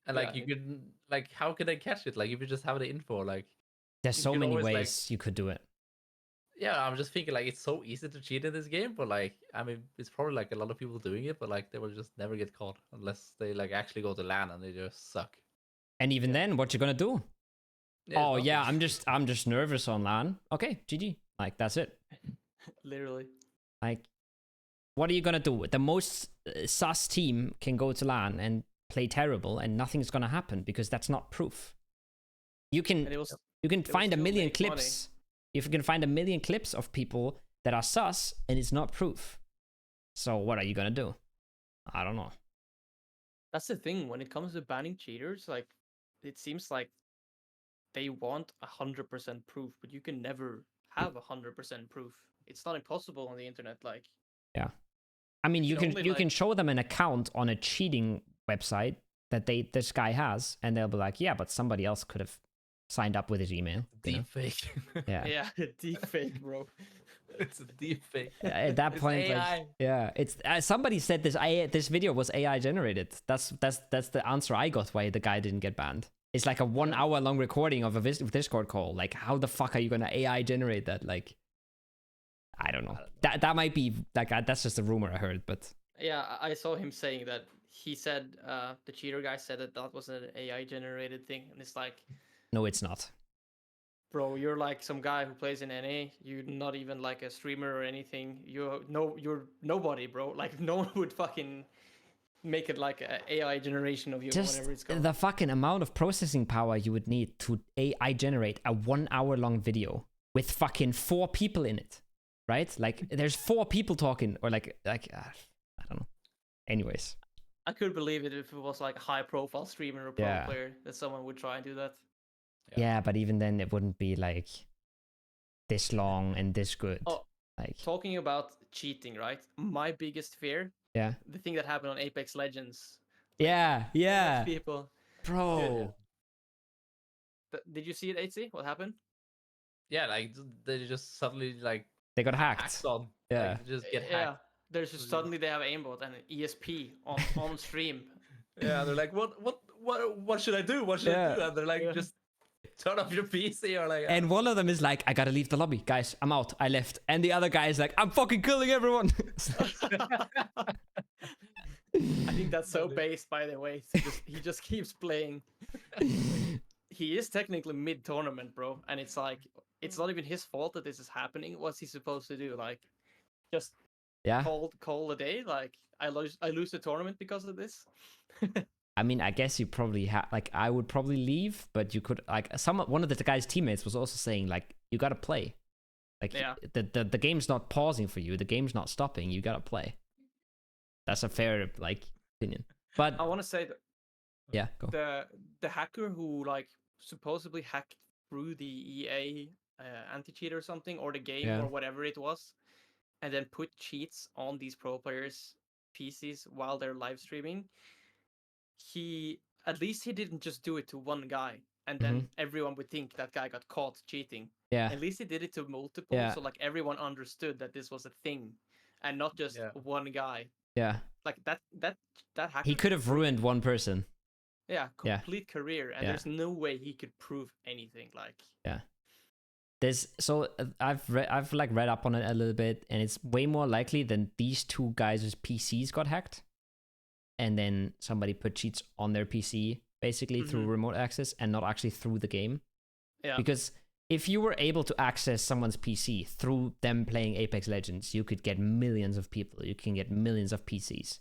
and like you can like how can they catch it? Like if you just have the info, like there's so many always, ways like, you could do it. Yeah, I'm just thinking like it's so easy to cheat in this game, but like I mean it's probably like a lot of people doing it, but like they will just never get caught unless they like actually go to LAN and they just suck. And even then, what you gonna do? Yeah, yeah, I'm just nervous on LAN. Okay, GG. Like that's it. Literally. Like, what are you gonna do? The most sus team can go to LAN and play terrible, and nothing's gonna happen because that's not proof. You can find a million clips. Money. If you can find a million clips of people that are sus, and it's not proof. So what are you gonna do? I don't know. That's the thing when it comes to banning cheaters. Like, it seems like they want 100% proof, but you can never have 100% proof. It's not impossible on the internet. Like, yeah, I mean, you can show them an account on a cheating website that this guy has, and they'll be like, yeah, but somebody else could have signed up with his email. Deep fake. Yeah, deep fake, bro. It's a deep fake. At that point, AI. Like, yeah, it's somebody said this video was AI generated. That's the answer I got why the guy didn't get banned. It's like a 1 hour long recording of a Discord call. Like, how the fuck are you gonna AI generate that? Like, I don't know. That might be like that's just a rumor I heard, but yeah, I saw him saying that. He said the cheater guy said that was an AI generated thing, and it's like, no, it's not. Bro, you're like some guy who plays in NA. You're not even like a streamer or anything. You're nobody, bro. Like no one would fucking make it like an AI generation of you. Just whatever it's called. The fucking amount of processing power you would need to AI generate a 1 hour long video with fucking 4 people in it, right? Like there's 4 people talking, or like I don't know. Anyways, I could believe it if it was like a high profile streamer or pro player that someone would try and do that. Yeah, but even then it wouldn't be like this long and this good. Oh, like talking about cheating, right? My biggest fear. Yeah. The thing that happened on Apex Legends. Yeah. People. Bro. Did you see it, Aitzy? What happened? Yeah, like they just suddenly like they got hacked. On. Yeah. Like, just get hacked. There's just suddenly they have aimbot and an ESP on stream. Yeah, they're like, what should I do? What should I do? And they're like, just turn off your PC or like. And one of them is like, I gotta leave the lobby, guys. I'm out. I left. And the other guy is like, I'm fucking killing everyone. I think that's so based, by the way. He just keeps playing. He is technically mid-tournament, bro, and it's like it's not even his fault that this is happening. What's he supposed to do? Like, just call a day? Like, I lose the tournament because of this. I mean, I guess you probably like I would probably leave, but you could like one of the guy's teammates was also saying like you gotta play. Like the game's not pausing for you, the game's not stopping, you gotta play. That's a fair like opinion. But I wanna say that go. The hacker who like supposedly hacked through the EA anti-cheat or something, or the game or whatever it was, and then put cheats on these pro players' PCs while they're live streaming. At least he didn't just do it to one guy and then everyone would think that guy got caught cheating. Yeah. At least he did it to multiple, so like everyone understood that this was a thing and not just one guy. Yeah. Like that hacker, he could have ruined one person. Yeah, complete career, and there's no way he could prove anything. Like I've read up on it a little bit, and it's way more likely than these two guys' PCs got hacked, and then somebody put cheats on their PC basically through remote access and not actually through the game. Yeah. Because if you were able to access someone's PC through them playing Apex Legends, you could get millions of people. You can get millions of PCs.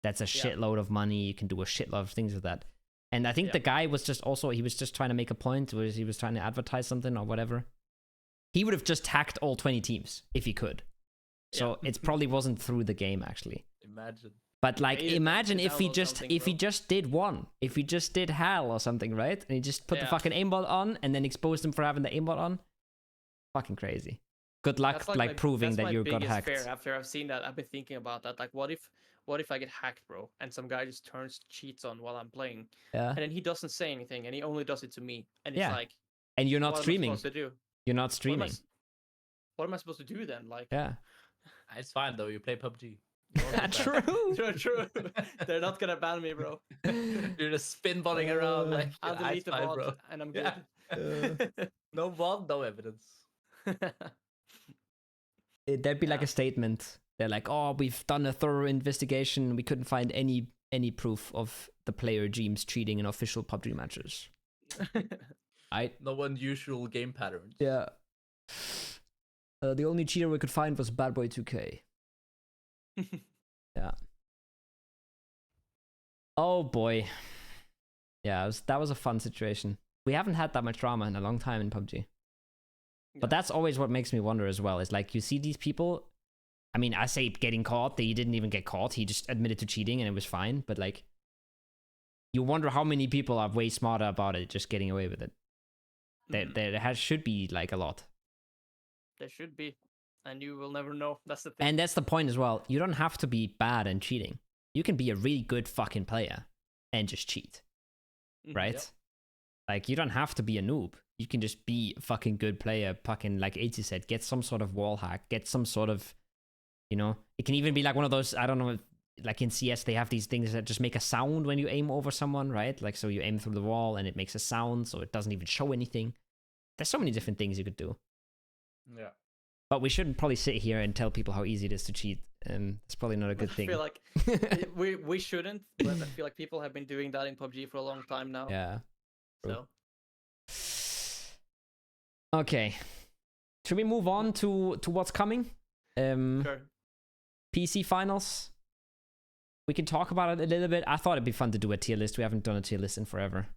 That's a shitload of money. You can do a shitload of things with that. And I think the guy was just he was just trying to make a point, or he was trying to advertise something or whatever. He would have just hacked all 20 teams if he could. So it probably wasn't through the game actually. Imagine. But like, imagine if he just did one, if he just did HAL or something, right? And he just put the fucking aimbot on and then exposed him for having the aimbot on. Fucking crazy. Good luck, like proving that you got hacked. Fear after I've seen that, I've been thinking about that. Like, what if I get hacked, bro? And some guy just turns cheats on while I'm playing. Yeah. And then he doesn't say anything, and he only does it to me. And it's like, and you're not streaming. What am I supposed to do? You're not streaming. What am I supposed to do then? Like, it's fine though. You play PUBG. True. They're not gonna ban me, bro. You're just spinballing around like I'll delete the bot, bro. And I'm good. No bot, no evidence. There'd be like a statement. They're like, "Oh, we've done a thorough investigation. We couldn't find any proof of the player Jeemzz cheating in official PUBG matches." No unusual game patterns. Yeah. The only cheater we could find was Bad Boy 2K. Yeah. Oh boy. Yeah, that was a fun situation. We haven't had that much drama in a long time in PUBG. Yeah. But that's always what makes me wonder as well. Is like you see these people. I mean, I say getting caught. He didn't even get caught. He just admitted to cheating and it was fine. But like, you wonder how many people are way smarter about it, just getting away with it. There should be like a lot. There should be. And you will never know. That's the thing. And that's the point as well. You don't have to be bad and cheating. You can be a really good fucking player and just cheat. Right? Yep. Like, you don't have to be a noob. You can just be a fucking good player. Fucking, like Aitzy said, get some sort of wall hack. Get some sort of, it can even be like one of those, I don't know, like in CS, they have these things that just make a sound when you aim over someone, right? Like, so you aim through the wall and it makes a sound, so it doesn't even show anything. There's so many different things you could do. Yeah. But we shouldn't probably sit here and tell people how easy it is to cheat. It's probably not a good thing. I feel like we shouldn't, but I feel like people have been doing that in PUBG for a long time now. Yeah. So. Okay. Should we move on to what's coming? Sure. PEC Finals. We can talk about it a little bit. I thought it'd be fun to do a tier list. We haven't done a tier list in forever.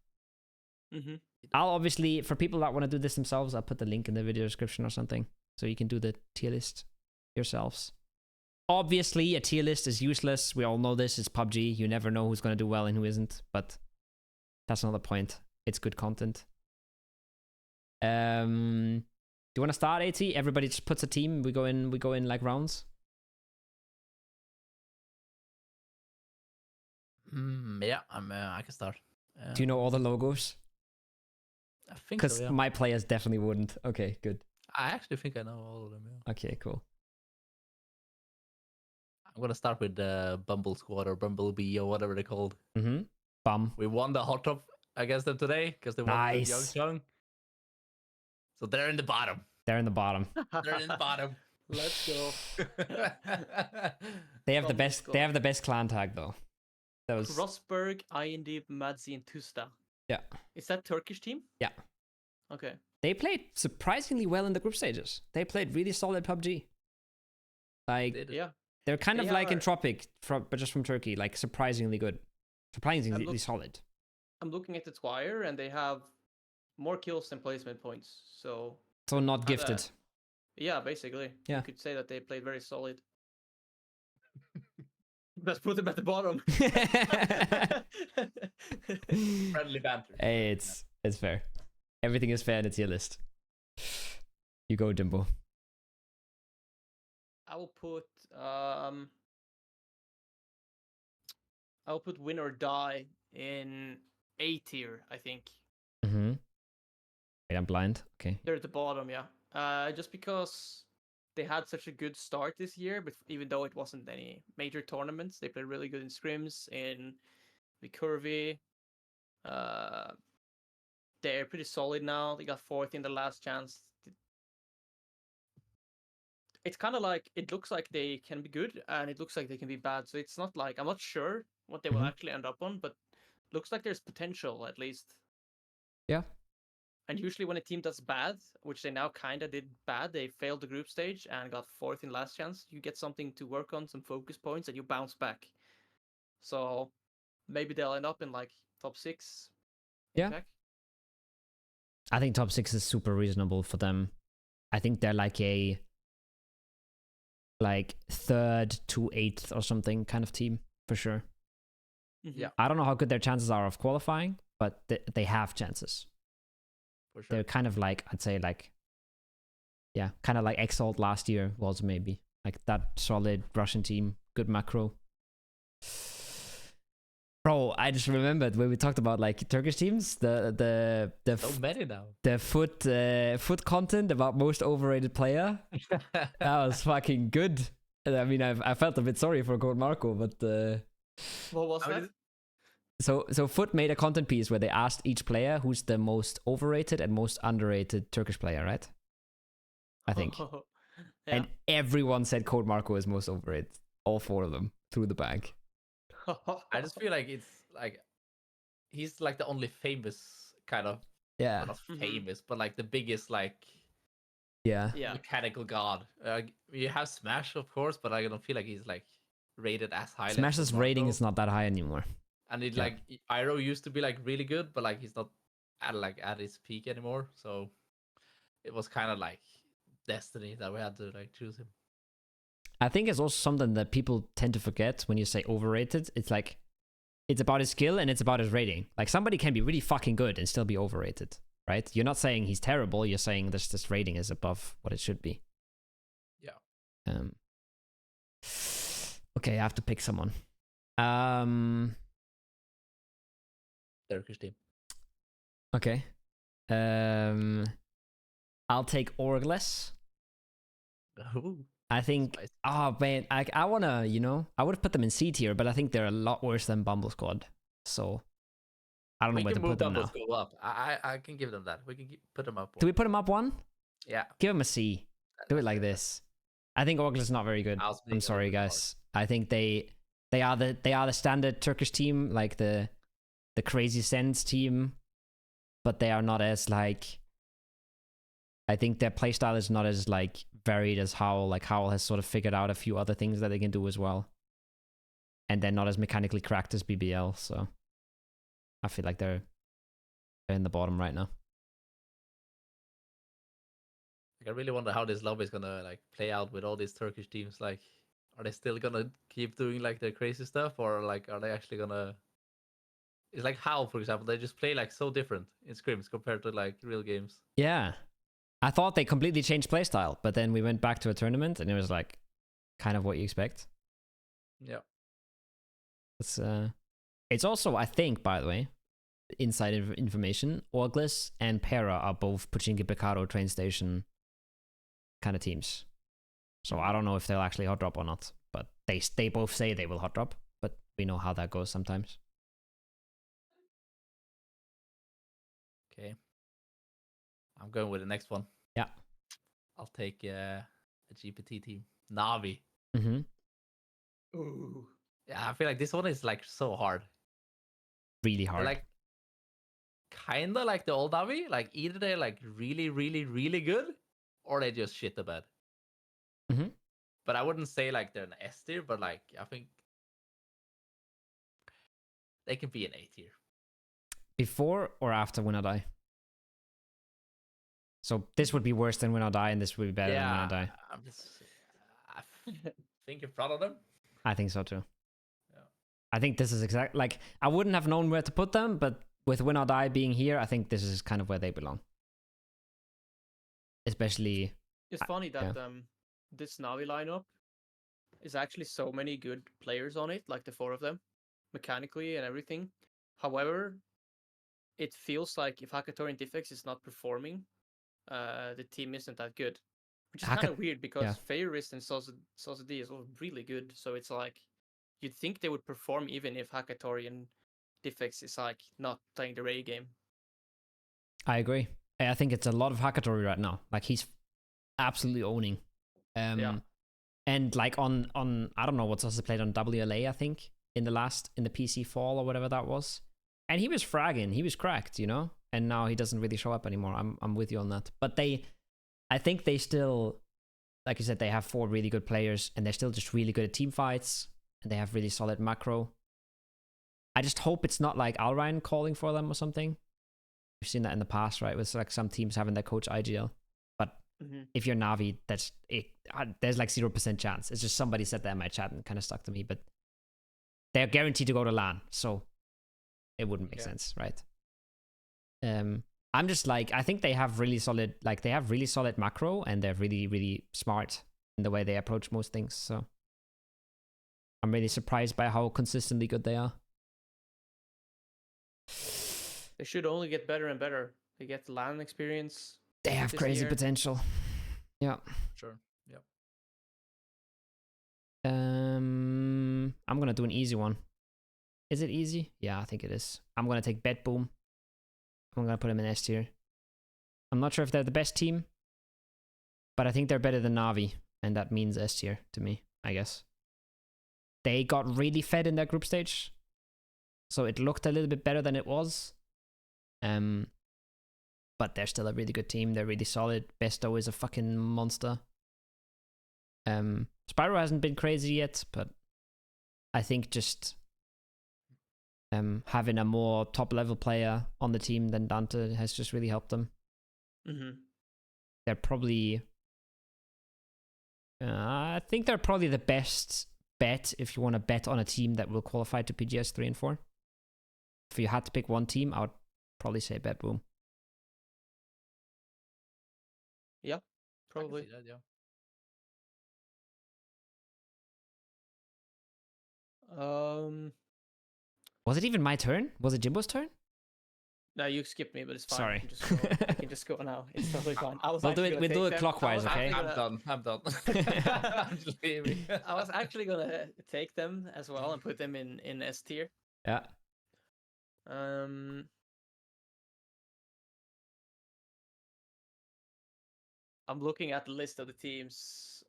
I'll obviously, for people that want to do this themselves, I'll put the link in the video description or something. So you can do the tier list yourselves. Obviously, a tier list is useless. We all know this. It's PUBG. You never know who's going to do well and who isn't. But that's not the point. It's good content. Do you want to start, Aitzy? Everybody just puts a team. We go in like rounds. Yeah, I can start. Do you know all the logos? I think so, yeah. Because my players definitely wouldn't. Okay, good. I actually think I know all of them, yeah. Okay, cool. I'm gonna start with the Bumble Squad or Bumblebee or whatever they're called. Bum. We won the hot drop against them today because they won the Young Nice. Chung. So they're in the bottom. They're in the bottom. They're in the bottom. Let's go. They have the Bumble best. Squad. They have the best clan tag though. That was Rosberg, IND, Madzi, and Tusta. yeah. Is that Turkish team? Yeah. Okay. They played surprisingly well in the group stages. They played really solid PUBG. Like Yeah. they're kind of They like are- Entropic, but just from Turkey. Like surprisingly good, surprisingly solid. I'm looking at the Twire, and they have more kills than placement points. So So not Kinda- gifted. yeah, basically, Yeah. you could say that they played very solid. Let's put them at the bottom. Friendly banter. Hey, it's fair. Everything is fair in the tier list. You go, Dimbo. I will put win or die in A tier, I think. Mm-hmm. Wait, I'm blind. Okay. They're at the bottom, yeah. Just because they had such a good start this year, but even though it wasn't any major tournaments, they played really good in scrims, in the curvy. They're pretty solid now. They got fourth in the last chance. It's kind of like, it looks like they can be good and it looks like they can be bad. So it's not like, I'm not sure what they will actually end up on, but looks like there's potential at least. Yeah. And usually when a team does bad, which they now kind of did bad, they failed the group stage and got fourth in last chance, you get something to work on, some focus points, and you bounce back. So maybe they'll end up in like top 6. Yeah. PEC. I think top 6 is super reasonable for them. I think they're like a 3rd to 8th or something kind of team for sure. Mhm. Yeah. I don't know how good their chances are of qualifying, but they have chances. For sure. They're kind of like, I'd say like, yeah, kind of like Exalt last year was maybe. Like that solid Russian team, good macro. Bro, I just remembered when we talked about like Turkish teams, the So many now. the foot content about most overrated player. That was fucking good. I mean, I felt a bit sorry for Code Marco, but What was How that? did- so Foot made a content piece where they asked each player who's the most overrated and most underrated Turkish player, right? I think. Yeah. And everyone said Code Marco is most overrated. All 4 of them through the bag. I just feel like it's like he's like the only famous kind of Yeah. well, not Mhm. famous, but like the biggest like Yeah. Yeah. mechanical god. You have Smash, of course, but I don't feel like he's like rated as high. Smash's rating is not that high anymore. and it yeah. like Iroh used to be like really good, but like he's not at his peak anymore. So it was kind of like destiny that we had to like choose him. I think it's also something that people tend to forget when you say overrated. It's like, it's about his skill and it's about his rating. Like somebody can be really fucking good and still be overrated, right? You're not saying he's terrible. You're saying this rating is above what it should be. Yeah. Okay, I have to pick someone. Turkish team. Okay. I'll take Orgles. Ooh, I think. spicy. Oh man, I wanna, I would have put them in C tier, but I think they're a lot worse than Bumble Squad. So I don't know We where to can move put them Bumbles now. go up. I can give them that. We can put them up. Do we put them up 1? Yeah. Give them a C. Do it like this. I think Orgles is not very good. I'll speak I'm a sorry, little bit guys. I think they are the standard Turkish team, like the Crazy Sense team, but they are not as like. I think their playstyle is not as like varied as Howl. Like Howl has sort of figured out a few other things that they can do as well, and they're not as mechanically cracked as BBL. So I feel like they're in the bottom right now. Like, I really wonder how this lobby is gonna like play out with all these Turkish teams. Like, are they still gonna keep doing like their crazy stuff, or like are they actually gonna? It's like Howl, for example. They just play like so different in scrims compared to like real games. Yeah. I thought they completely changed playstyle, but then we went back to a tournament and it was like kind of what you expect. Yeah. It's also, I think, by the way, inside information, Orgles and Para are both Pochinki Picaro train station kind of teams. So I don't know if they'll actually hot drop or not, but they both say they will hot drop, but we know how that goes sometimes. Okay. I'm going with the next one. Yeah. I'll take a GPT team. Navi. Mm-hmm. Ooh. Yeah, I feel like this one is like so hard. Really hard. They're like kinda like the old Navi. Like either they're like really, really, really good, or they just shit the bed. Mm-hmm. But I wouldn't say like they're an S tier, but like I think they can be an A tier. Before or after Win or Die? So this would be worse than Win or Die, and this would be better than Win or Die. I'm just I think in front of them. I think so too. Yeah. I think this is exactly like I wouldn't have known where to put them, but with Win or Die being here, I think this is kind of where they belong. Especially, It's funny that this Navi lineup is actually so many good players on it, like the 4 of them, mechanically and everything. However, it feels like if Hakatori and Diffex is not performing, the team isn't that good. Which is kind of weird because Favorist and Sauce D is all really good. So it's like you'd think they would perform even if Hakatori and Diffex is like not playing the Ray game. I agree. I think it's a lot of Hakatori right now. Like he's absolutely owning. And like on I don't know what's also played on WLA, I think, in the PC fall or whatever that was. And he was fragging, he was cracked, you know? And now he doesn't really show up anymore. I'm with you on that. But I think they still, like you said, they have 4 really good players and they're still just really good at team fights and they have really solid macro. I just hope it's not like Alrine calling for them or something. We've seen that in the past, right? With like some teams having their coach IGL. But if you're Navi, that's it. There's like 0% chance. It's just somebody said that in my chat and kind of stuck to me. But they're guaranteed to go to LAN, so it wouldn't make sense, right? I'm just like, I think they have really solid, like they have really solid macro and they're really, really smart in the way they approach most things. So I'm really surprised by how consistently good they are. They should only get better and better. They get the LAN experience. They have crazy potential. Yeah. Sure. Yep. I'm gonna do an easy one. Is it easy? Yeah, I think it is. I'm gonna take Bet Boom. I'm gonna put him in S tier. I'm not sure if they're the best team, but I think they're better than Navi, and that means S tier to me, I guess. They got really fed in their group stage, so it looked a little bit better than it was. But they're still a really good team. They're really solid. Besto is a fucking monster. Spyro hasn't been crazy yet, but I think just having a more top level player on the team than Dante has just really helped them. They're probably I think they're probably the best bet if you want to bet on a team that will qualify to PGS 3 and 4. If you had to pick one team, I would probably say Bet Boom. Yeah, probably. I can see that, yeah. Was it even my turn? Was it Jimbo's turn? No, you skipped me, but it's fine. Sorry. I can just go now. It's totally fine. We'll do it clockwise, okay? I'm done. I'm just leaving. I was actually gonna take them as well and put them in S tier. Yeah. I'm looking at the list of the teams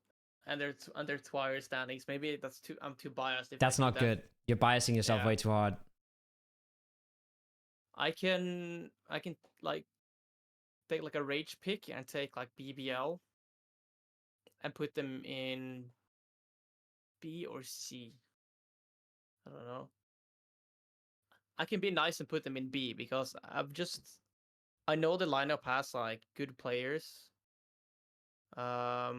and their Twire standings. Maybe I'm too biased. That's not good. You're biasing yourself way too hard. I can like take like a rage pick and take like BBL and put them in B or C. I don't know. I can be nice and put them in B because I know the lineup has like good players. But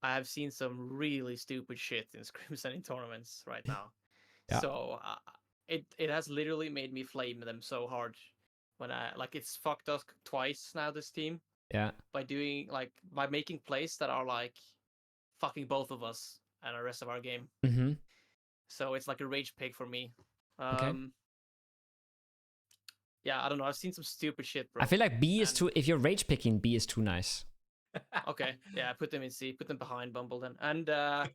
I have seen some really stupid shit in scrims and in tournaments right now. Yeah. So it has literally made me flame them so hard when it's fucked us twice now, this team. Yeah. By making plays that are like fucking both of us and the rest of our game. So it's like a rage pick for me. Okay. Yeah, I don't know. I've seen some stupid shit, bro. I feel like B is too. If you're rage picking, B is too nice. Okay, yeah, put them in C. Put them behind Bumble then. And I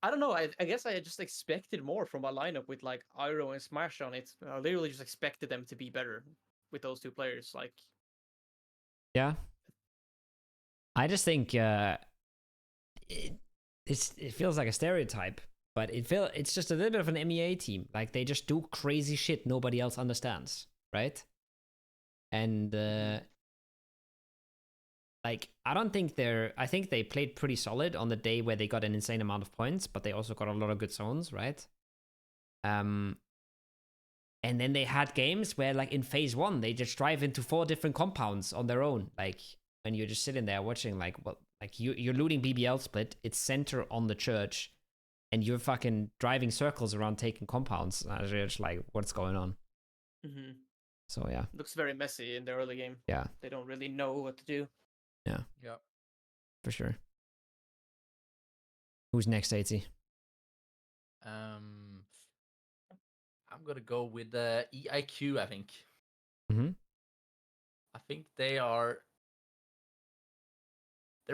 don't know. I guess I just expected more from my lineup with like Iroh and Smash on it. I literally just expected them to be better with those two players. Like, Yeah. I just think it feels like a stereotype, but it's just a little bit of an MEA team. Like they just do crazy shit nobody else understands, right? And like I think they played pretty solid on the day where they got an insane amount of points, but they also got a lot of good zones, right? And then they had games where like in phase 1 they just drive into 4 different compounds on their own, like when you're just sitting there watching like you're looting BBL split, it's center on the church, and you're fucking driving circles around taking compounds. And I was just like, what's going on? mm-hmm. So yeah, Looks very messy in the early game. Yeah, they don't really know what to do. Yeah, for sure. Who's next, Aitzy? I'm gonna go with EIQ. I think. Mm-hmm. I think they're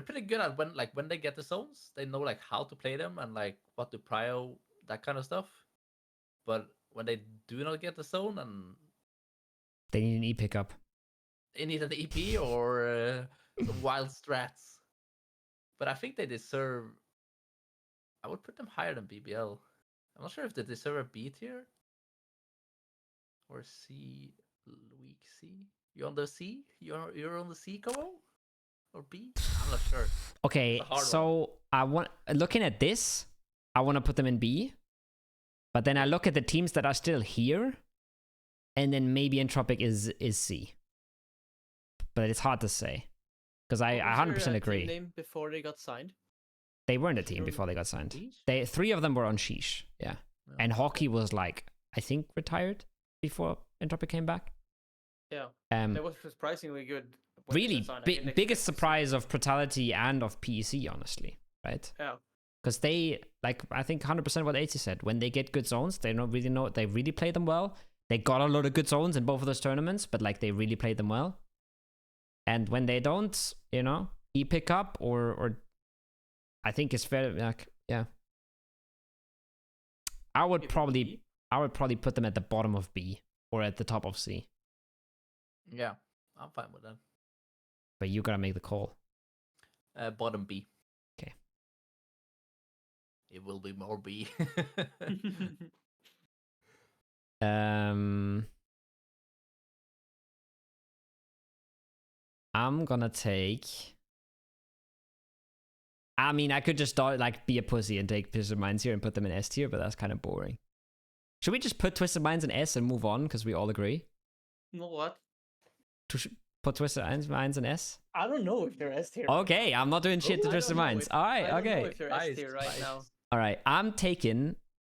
pretty good at when they get the zones, they know like how to play them and like what to prio, that kind of stuff. But when they do not get the zone and they need an E pickup, they need an EP or some wild strats. But I think they deserve. I would put them higher than BBL. I'm not sure if they deserve a B tier or C, weak C. You on the C? You're on the C, Kowo? Or B? I'm not sure. Okay, so looking at this, I want to put them in B. But then I look at the teams that are still here, and then maybe Entropic is C. But it's hard to say, because I 100% agree. Team name before they got signed? They weren't a team before they got signed. 3 of them were on Sheesh, yeah. Oh, and Hockey was like, I think, retired before Entropic came back. Yeah, that was surprisingly good. Really, biggest surprise of Brutality and of PEC, honestly, right? Yeah. Because they, like, I think 100% what Aitzy said, when they get good zones, they don't really know, they really play them well. They got a lot of good zones in both of those tournaments, but like they really played them well. And when they don't, you know, E pick up or I think it's fair, like, yeah. I would probably put them at the bottom of B or at the top of C. Yeah, I'm fine with that. But you gotta make the call. Bottom B. Okay. It will be more B. I'm gonna take. I mean, I could just start like be a pussy and take Twisted Minds here and put them in S tier, but that's kind of boring. Should we just put Twisted Minds in S and move on because we all agree? No, what? Put Twisted Minds in S? I don't know if they're S tier. Okay, I'm not doing shit to Twisted Minds. All right, okay. I don't know if they're S tier right now. All right,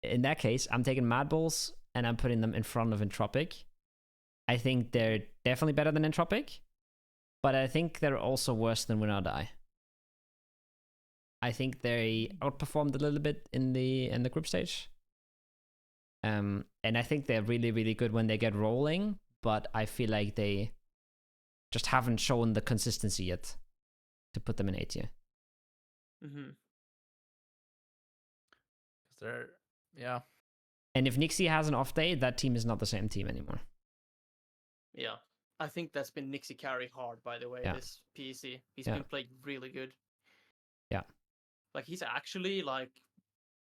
in that case, I'm taking Mad Bulls and I'm putting them in front of Entropic. I think they're definitely better than Entropic, but I think they're also worse than Win or Die. I think they outperformed a little bit in the group stage. And I think they're really, really good when they get rolling, but I feel like they just haven't shown the consistency yet to put them in A tier. Mm-hmm. Yeah. And if Nixie has an off day, that team is not the same team anymore. Yeah. I think that's been Nixie carry hard, by the way, this PEC. He's been playing really good. Yeah. Like, he's actually, like,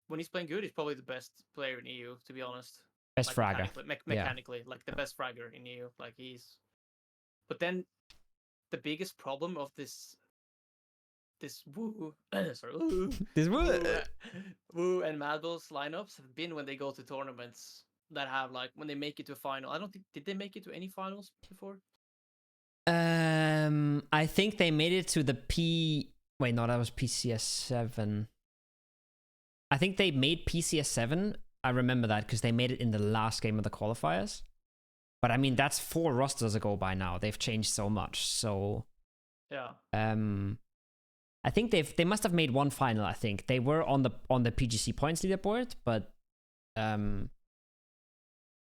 when he's playing good, he's probably the best player in EU, to be honest. Best like, fragger. Mechanically, like, the best fragger in EU. Like, he's... But then, the biggest problem of this Woo... sorry, Woo... this Woo and Mad Bulls lineups have been when they go to tournaments that have, like, when they make it to a final. I don't think... Did they make it to any finals before? I think they made it to the Wait, no, that was PCS 7. I think they made PCS 7. I remember that because they made it in the last game of the qualifiers. But I mean, that's 4 rosters ago by now. They've changed so much. So yeah. I think they must have made one final. I think they were on the PGC points leaderboard, but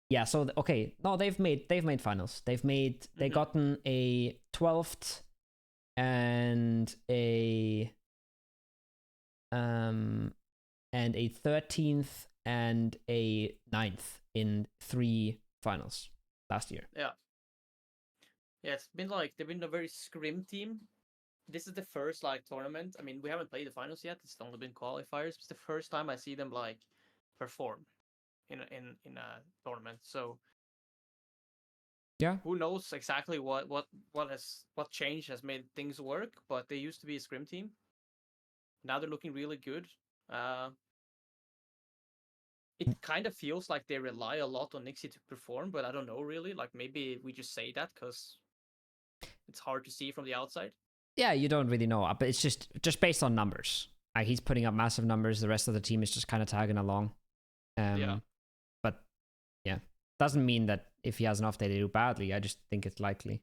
yeah. So okay, no, they've made finals. They've gotten a 12th and a 13th and a 9th in 3 finals last year. Yeah, it's been like they've been a very scrim team. This is the first like tournament. I mean, we haven't played the finals yet. It's only been qualifiers. It's the first time I see them like perform in a tournament. So yeah, who knows exactly what change has made things work? But they used to be a scrim team. Now they're looking really good. It kind of feels like they rely a lot on Nixie to perform, but I don't know really. Like maybe we just say that because it's hard to see from the outside. Yeah, you don't really know, but it's just based on numbers. Like he's putting up massive numbers. The rest of the team is just kind of tagging along. But yeah, doesn't mean that if he has an off day they do badly. I just think it's likely.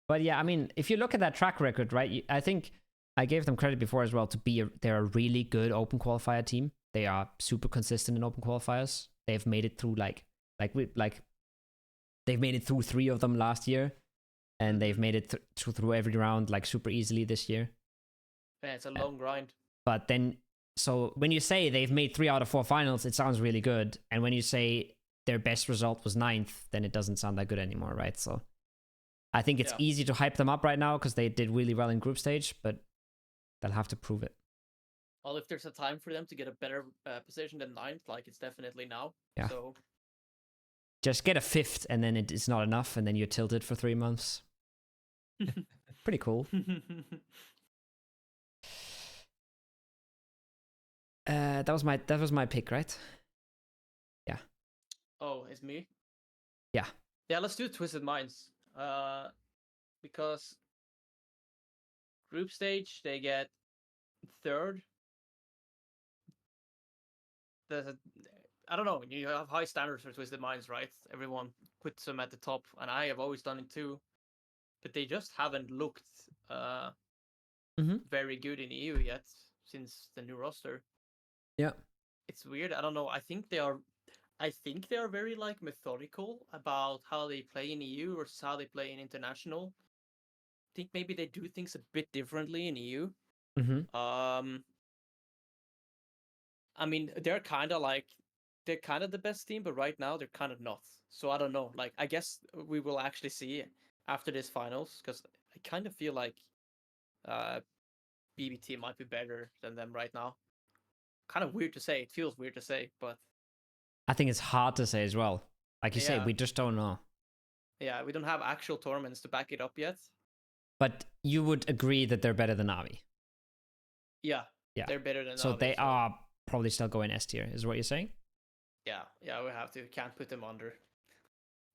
But yeah, I mean, if you look at that track record, right? I think I gave them credit before as well to be they're a really good open qualifier team. They are super consistent in open qualifiers. They've made it through they've made it through 3 of them last year, and they've made it through every round like super easily this year. Yeah, it's a long grind. But then, so when you say they've made 3 out of 4 finals, it sounds really good. And when you say their best result was 9th, then it doesn't sound that good anymore, right? So I think it's easy to hype them up right now because they did really well in group stage, but they'll have to prove it. Well, if there's a time for them to get a better position than 9th, like it's definitely now. Yeah. So just get a 5th and then it's not enough, and then you're tilted for 3 months. Pretty cool. That was my pick, right? Yeah. Oh, it's me? Yeah. Yeah, let's do Twisted Minds. Because group stage they get 3rd. I don't know, you have high standards for Twisted Minds, right? Everyone puts them at the top, and I have always done it too. But they just haven't looked very good in EU yet since the new roster. Yeah. It's weird. I don't know. I think they are very like methodical about how they play in EU versus how they play in international. I think maybe they do things a bit differently in EU. I mean, they're kind of the best team, but right now they're kind of not. So I don't know. Like, I guess we will actually see after this finals, because I kind of feel like BBT might be better than them right now. Kind of weird to say. It feels weird to say, but I think it's hard to say as well. Like you say, we just don't know. Yeah, we don't have actual tournaments to back it up yet. But you would agree that they're better than Navi? Yeah, they're better than Navi. So they are probably still going S tier, is what you're saying? Yeah, we have to. Can't put them under.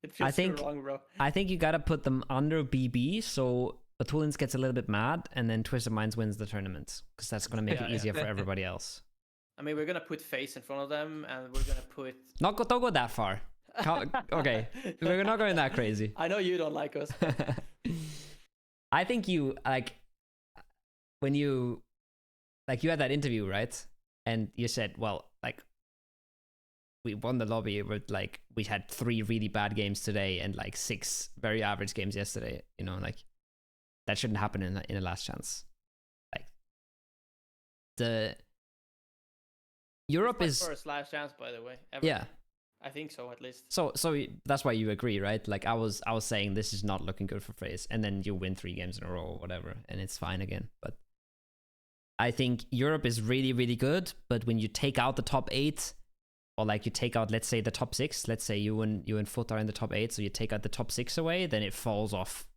It feels too wrong, bro. I think you gotta put them under BB, so Batulins gets a little bit mad, and then Twisted Minds wins the tournament, because that's gonna make it easier for everybody else. I mean, we're gonna put Faze in front of them, and we're gonna put. Don't go that far. Okay, we're not going that crazy. I know you don't like us. I think you when you you had that interview, right? And you said, well, we won the lobby with we had 3 really bad games today and 6 very average games yesterday. You know, that shouldn't happen in a last chance. The Europe is first last chance, by the way. Ever. Yeah. I think so, at least. So that's why you agree, right? I was saying this is not looking good for Faze, and then you win 3 games in a row or whatever, and it's fine again. But I think Europe is really, really good. But when you take out the top 8, or you take out, let's say, the top 6, let's say you and Foot are in the top 8, so you take out the top 6 away, then it falls off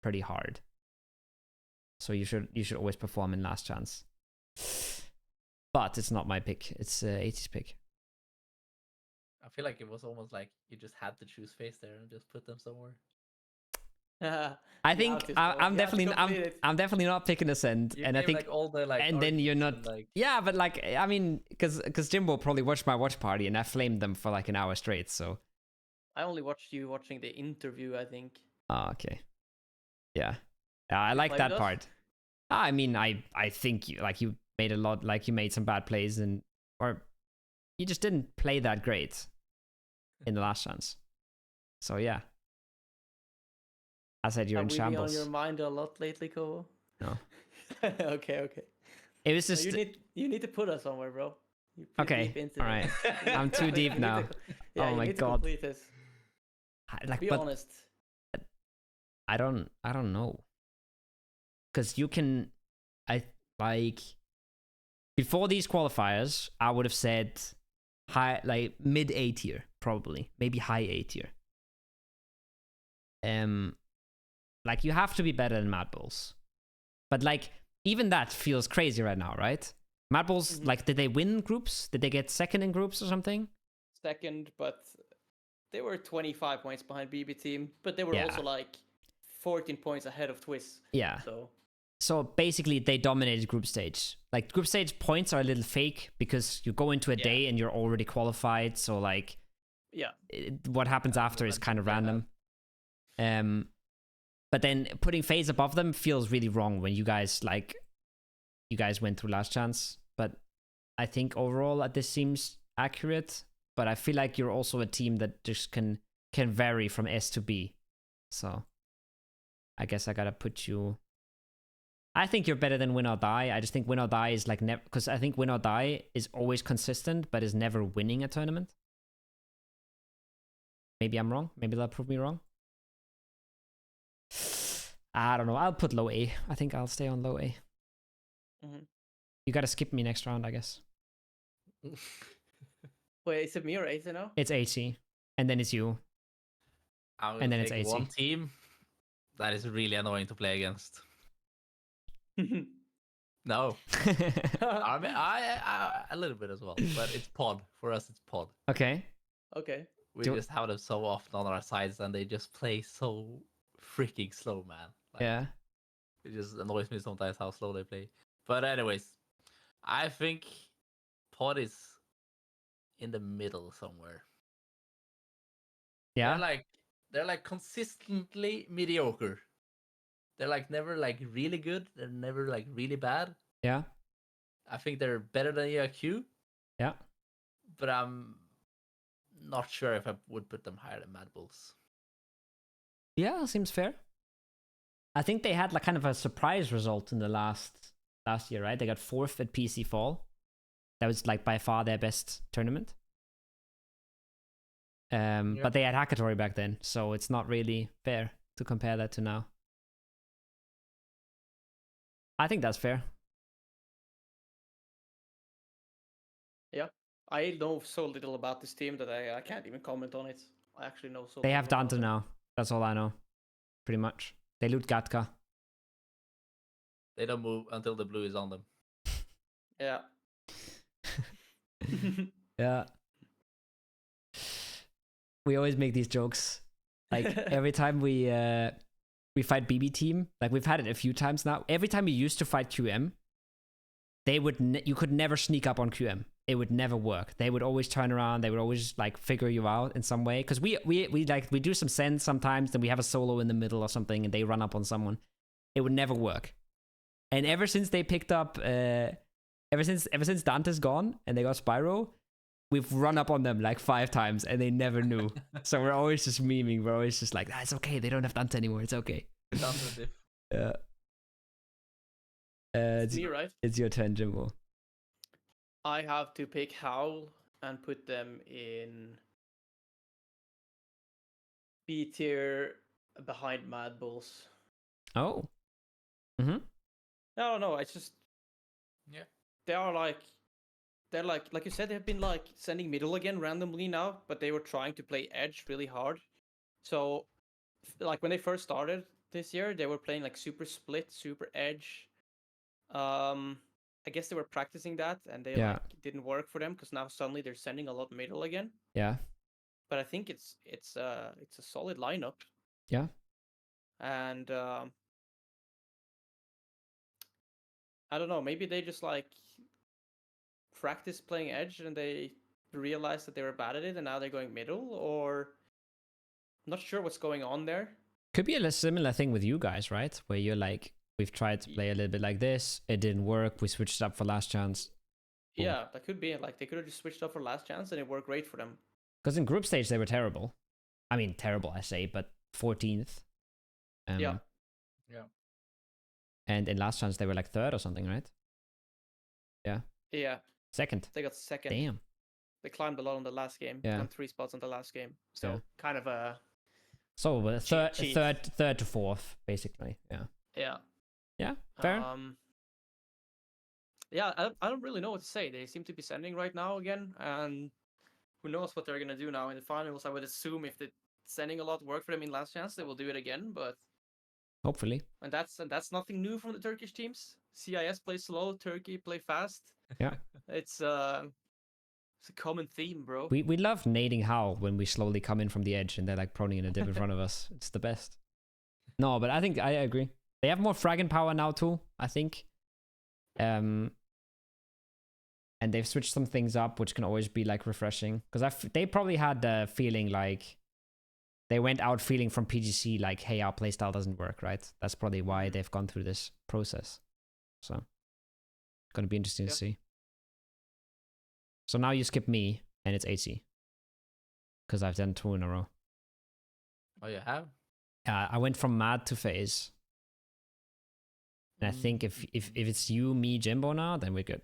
pretty hard. So you should always perform in last chance. But it's not my pick. It's Aitzy's pick. I feel like it was almost like you just had to choose Faze there and just put them somewhere. I think I'm definitely not picking Ascend, and I think all the and then you're not yeah, but I mean, because Jimbo probably watched my watch party and I flamed them for an hour straight. So I only watched you watching the interview, I think. Oh, okay. Yeah, I like that part. I mean, I think you made a lot, you made some bad plays, or you just didn't play that great in the last chance. So yeah, I said you're in Have we been on shambles. your mind a lot lately, Kovo? No. Okay. It was No, just you need to put us somewhere, bro. You're too okay. deep into All right. this. I'm too deep now. Yeah, Oh you my need to God. complete this. Like, Be but honest. I don't know. Because you can, I like, before these qualifiers, I would have said high, like mid A tier, probably, maybe high A tier. Like you have to be better than Mad Bulls, but like even that feels crazy right now, right? Mad Bulls, like, did they win groups? Did they get second in groups or something? Second, but they were 25 points behind BB team, but they were also like 14 points ahead of Twist. Yeah. So basically, they dominated group stage. Like, group stage points are a little fake because you go into a day and you're already qualified. So, like, what happens after is kind of random. But then putting Faze above them feels really wrong when you guys went through last chance. But I think overall this seems accurate. But I feel like you're also a team that just can vary from S to B. So I guess I gotta put you. I think you're better than Win or Die. I just think Win or Die is like never, because I think Win or Die is always consistent, but is never winning a tournament. Maybe I'm wrong. Maybe they'll prove me wrong. I don't know. I'll put low A. I think I'll stay on low A. You gotta skip me next round, I guess. Wait, is it me or Aitzy now? It's Aitzy, and then it's you. And then it's Aitzy. One team that is really annoying to play against. No. I mean, I a little bit as well, but it's pod. For us, it's pod. Okay. We just have them so often on our sides, and they just play so freaking slow, man. Like, yeah. It just annoys me sometimes how slow they play. But anyways, I think pod is in the middle somewhere. Yeah. They're like consistently mediocre. They're like never like really good. They're never like really bad. Yeah. I think they're better than ERQ. Yeah. But I'm not sure if I would put them higher than Mad Bulls. Yeah, seems fair. I think they had like kind of a surprise result in the last year, right? They got 4th at PEC Fall. That was like by far their best tournament. But they had Hackatory back then, so it's not really fair to compare that to now. I think that's fair. Yeah. I know so little about this team that I can't even comment on it. I actually know so They little have Dante now. That's all I know. Pretty much. They loot Gatka. They don't move until the blue is on them. Yeah. Yeah. We always make these jokes. Like every time we fight BB team, like we've had it a few times now. Every time we used to fight QM, you could never sneak up on QM. It would never work. They would always turn around. They would always like figure you out in some way. Because we do some send sometimes, then we have a solo in the middle or something, and they run up on someone. It would never work. And ever since they picked up, ever since Dante's gone and they got Spyro, we've run up on them like 5 times and they never knew. So we're always just memeing. We're always just like, it's okay. They don't have Dante anymore. It's okay. Yeah. It's me, right? It's your turn, Jimbo. I have to pick Howl and put them in B tier behind Mad Bulls. Oh. I don't know. It's just they're like you said, they've been like sending middle again randomly now, but they were trying to play edge really hard. So like when they first started this year, they were playing like super split, super edge. I guess they were practicing that and they like didn't work for them because now suddenly they're sending a lot middle again. Yeah. But I think it's a solid lineup. Yeah. And I don't know, maybe they just like practice playing edge and they realized that they were bad at it and now they're going middle, or I'm not sure what's going on there. Could be a similar thing with you guys, right? Where you're like, we've tried to play a little bit like this, it didn't work, we switched up for last chance. Yeah, that could be. Like they could have just switched up for last chance and it worked great for them. Because in group stage they were terrible. I mean, terrible I say, but 14th. Yeah. And in last chance they were like third or something, right? Yeah. Yeah. Second. They got second. Damn. They climbed a lot on the last game. Yeah. Climbed 3 spots on the last game. So Yeah. kind of a So cheat. third to fourth, basically. Yeah. yeah. Yeah. Fair. Yeah, I don't really know what to say. They seem to be sending right now again, and who knows what they're gonna do now in the finals. I would assume if the sending a lot worked for them in last chance, they will do it again. But Hopefully. and that's nothing new from the Turkish teams. CIS play slow, Turkey play fast. Yeah. It's a common theme, bro. We love nading Howl when we slowly come in from the edge and they're like proning in a dip in front of us. It's the best. No, but I think I agree. They have more fragging power now too, I think. And they've switched some things up, which can always be like refreshing. Because they probably had the feeling like they went out feeling from PGC like, hey, our playstyle doesn't work, right? That's probably why they've gone through this process. So, gonna be interesting to see. So now you skip me, and it's Aitzy. Because I've done 2 in a row. Oh, you have? I went from Mad to Faze. And I think if it's you, me, Jimbo now, then we're good.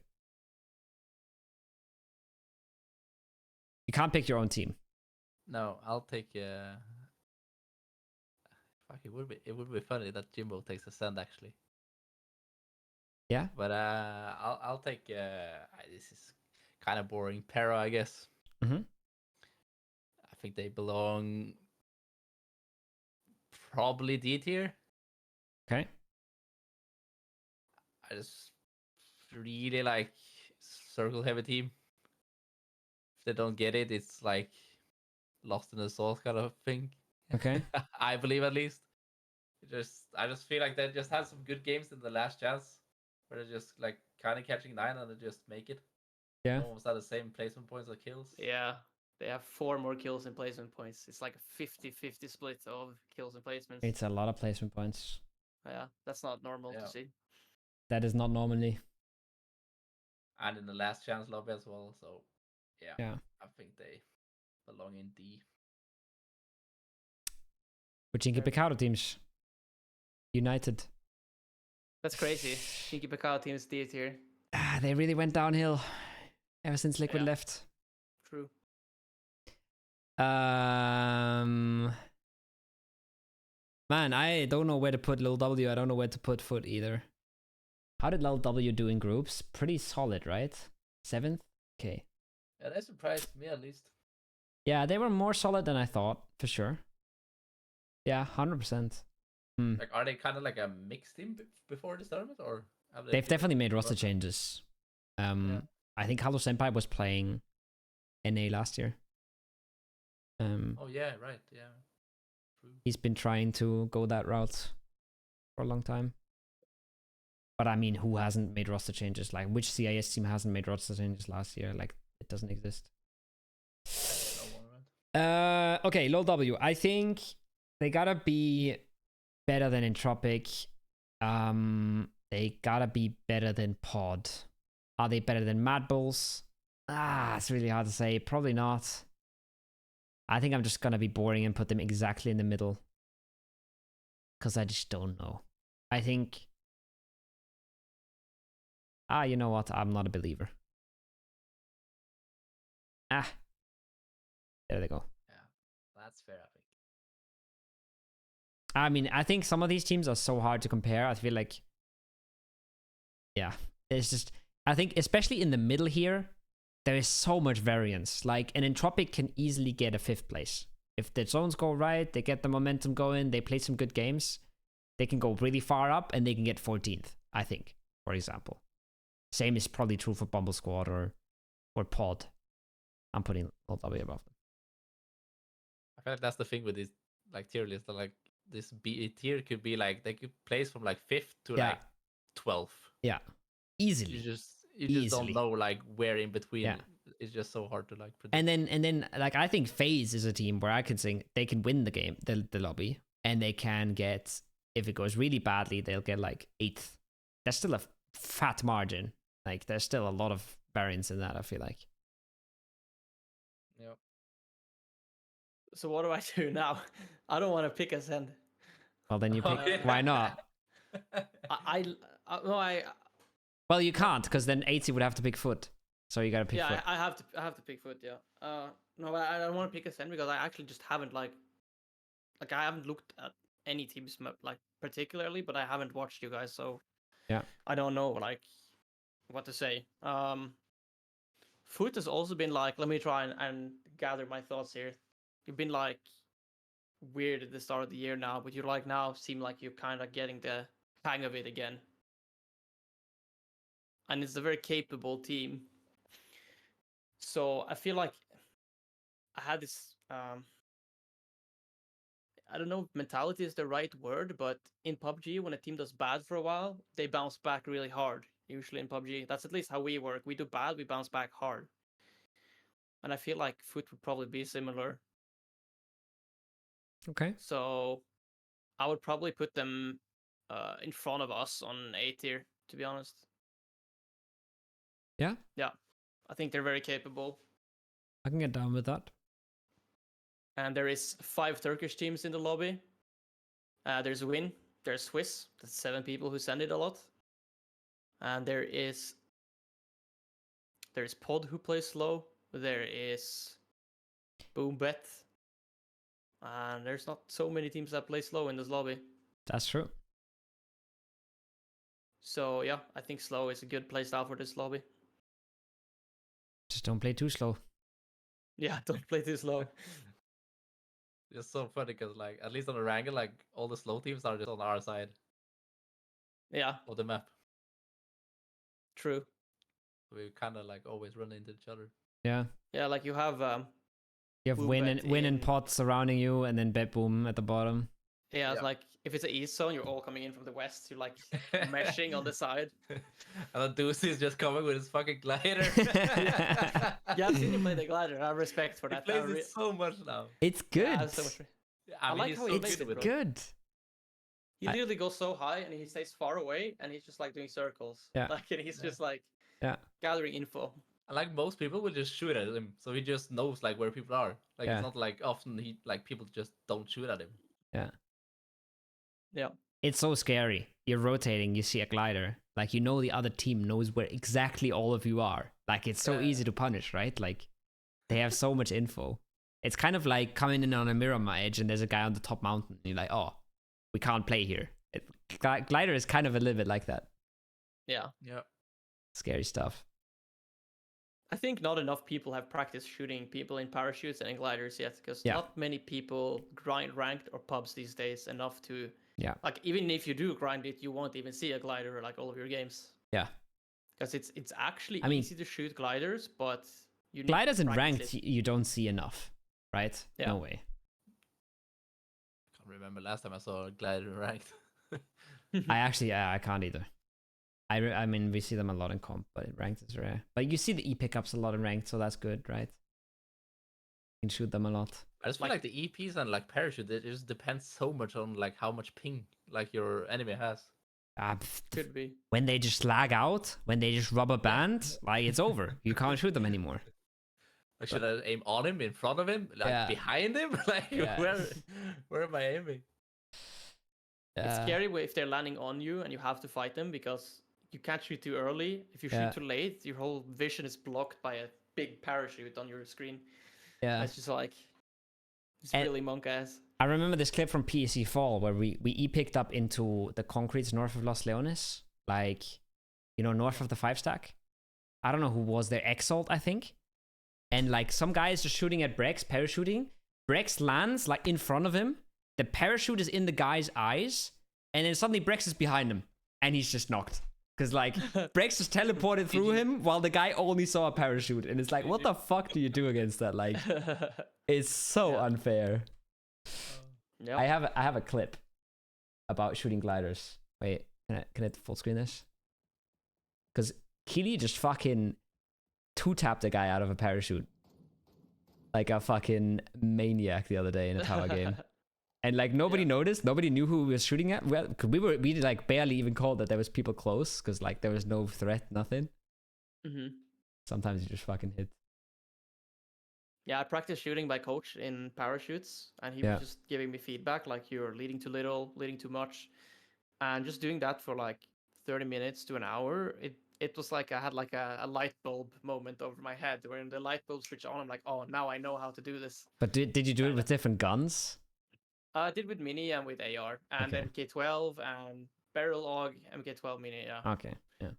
You can't pick your own team. No, I'll take. Fuck, it would be funny that Jimbo takes a send actually. Yeah. But I'll take. This is kind of boring. Para, I guess. Mm-hmm. I think they belong. Probably D tier. Okay. I just really like circle heavy team. If they don't get it, it's like lost in the sauce kind of thing. Okay. I believe at least. I just feel like they just had some good games in the last chance, where they're just like kind of catching 9 and they just make it. Yeah. Almost at the same placement points or kills. Yeah, they have 4 more kills and placement points. It's like a 50-50 split of kills and placements. It's a lot of placement points. Yeah, that's not normal to see. That is not normally. And in the last chance lobby as well. So yeah. I think they belong in D. Chinky Picado teams. United. That's crazy. Chinky Picado teams D tier. They really went downhill ever since Liquid left. True. Man, I don't know where to put Lil W. I don't know where to put Foot either. How did Lil W do in groups? Pretty solid, right? 7th? Okay. Yeah, that surprised me at least. Yeah, they were more solid than I thought, for sure. Yeah, 100%. Like, are they kind of like a mixed team before this tournament, or have they've definitely made roster changes. I think Halo Senpai was playing NA last year. Oh yeah, right, yeah. True. He's been trying to go that route for a long time. But I mean, who hasn't made roster changes? Like, which CIS team hasn't made roster changes last year? Like, it doesn't exist. Okay, Lil W. I think they gotta be better than Entropic. They gotta be better than Pod. Are they better than Mad Bulls? It's really hard to say. Probably not. I think I'm just gonna be boring and put them exactly in the middle. Because I just don't know. I think... you know what? I'm not a believer. There they go. Yeah, that's fair, I think. I mean, I think some of these teams are so hard to compare. I feel like... Yeah. It's just... I think, especially in the middle here, there is so much variance. Like, an Entropic can easily get a 5th place. If the zones go right, they get the momentum going, they play some good games, they can go really far up and they can get 14th, I think, for example. Same is probably true for Bumble Squad or Pod. I'm putting LW above them. I feel like that's the thing with this like tier list. Like, this B tier could be like, they could place from like 5th to like 12th. Yeah. Easily. You just don't know like where in between. Yeah. It's just so hard to like predict. And then like, I think Faze is a team where I can think they can win the game, the lobby, and they can get, if it goes really badly, they'll get like 8th. That's still a fat margin. Like, there's still a lot of variance in that, I feel like. Yep. So what do I do now? I don't want to pick a send. Well, then you pick. Oh, yeah. Why not? I Well, you can't, because then Aitzy would have to pick foot. So you gotta pick foot. I have to pick foot. Yeah. No, I don't want to pick a Sen because I actually just haven't like I haven't looked at any teams like particularly, but I haven't watched you guys, so Yeah. I don't know like what to say. Foot has also been like, let me try and gather my thoughts here. You've been like weird at the start of the year now, but you like now seem like you're kind of getting the hang of it again. And it's a very capable team. So I feel like I had this I don't know if mentality is the right word, but in PUBG, when a team does bad for a while, they bounce back really hard. Usually in PUBG, that's at least how we work. We do bad, we bounce back hard. And I feel like Foot would probably be similar. Okay. So I would probably put them in front of us on A tier, to be honest. Yeah? Yeah. I think they're very capable. I can get down with that. And there is 5 Turkish teams in the lobby. There's Win, there's Swiss, that's 7 people who send it a lot. And there's Pod who plays slow. There is Boombet. And there's not so many teams that play slow in this lobby. That's true. So yeah, I think slow is a good playstyle for this lobby. Just don't play too slow. Yeah, don't play too slow. It's so funny because, like, at least on the ranked, like, all the slow teams are just on our side Yeah, of the map. true. We kind of like always run into each other. Yeah. Yeah, like you have Win Boombet and in- pots surrounding you, and then Bet Boom at the bottom. yeah, it's Yeah. like if it's an east zone, you're all coming in from the west. You're like meshing on the side. And then Deuce is just coming with his fucking glider. Yeah, I've seen you play the glider. I have respect for He that. plays it so much now. It's good. Yeah, I have so much I mean, like he's how so he It's makes good it, with bro. it. good. He literally goes so high and he stays far away and he's just like doing circles. Yeah. Like and he's just like Yeah. gathering info. And like most people will just shoot at him, so he just knows like where people are. Like Yeah. it's not like often he like people just don't shoot at him. Yeah. It's so scary. You're rotating, you see a glider. Like, you know the other team knows where exactly all of you are. Like, it's so Yeah. easy to punish, right? Like, they have so much info. It's kind of like coming in on a Miramar edge and there's a guy on the top mountain. And you're like, oh, we can't play here. Glider is kind of a little bit like that. Yeah. Yeah. Scary stuff. I think not enough people have practiced shooting people in parachutes and in gliders yet, because Yeah. not many people grind ranked or pubs these days enough to. Yeah. Like even if you do grind it, you won't even see a glider like all of your games. Yeah. Because it's actually I mean, easy to shoot gliders, but you need Gliders to in practice ranked, it. you don't see enough, right? Yeah. No way. Can't remember last time I saw a glider ranked. I can't either. I mean, we see them a lot in comp, but in ranked is rare. But you see the E pickups a lot in ranked, so that's good, right? You can shoot them a lot. I just feel like the EPs and like parachute, it just depends so much on like how much ping like your enemy has. Could be. When they just lag out, when they just rubber band, like it's over. You can't shoot them anymore. Like, should I aim on him, in front of him, like Yeah. behind him? Like Yeah. where am I aiming? It's scary if they're landing on you and you have to fight them because you can't shoot too early. If you shoot Yeah. too late, your whole vision is blocked by a big parachute on your screen. Yeah. It's just like it's And- really monk ass. I remember this clip from PEC Fall where we E-picked up into the concretes north of Los Leones, like, you know, north of the 5-stack. I don't know who was there, Exalt, I think. And like some guy is just shooting at Brex, parachuting. Brex lands like in front of him. The parachute is in the guy's eyes. And then suddenly Brex is behind him. And he's just knocked. Because like Brex just teleported through him while the guy only saw a parachute. And it's like, what the fuck do you do against that? Like, it's so unfair. Yeah. I have a clip about shooting gliders. Wait, can I full screen this? Because Keely just fucking two-tapped a guy out of a parachute. Like a fucking maniac the other day in a tower game. And like nobody noticed, nobody knew who he was shooting at. Well, cause we like barely even called that there was people close, because like there was no threat, nothing. Mm-hmm. Sometimes you just fucking hit. Yeah, I practiced shooting by coach in parachutes, and he Yeah. was just giving me feedback like you're leading too little, leading too much, and just doing that for like 30 minutes to an hour. It was like I had like a light bulb moment over my head, where when the light bulb switched on, I'm like, oh, now I know how to do this. But did you do it with different guns? I did with mini and with AR and Okay. MK12 and barrel AUG MK12 mini. Yeah. Okay. Yeah.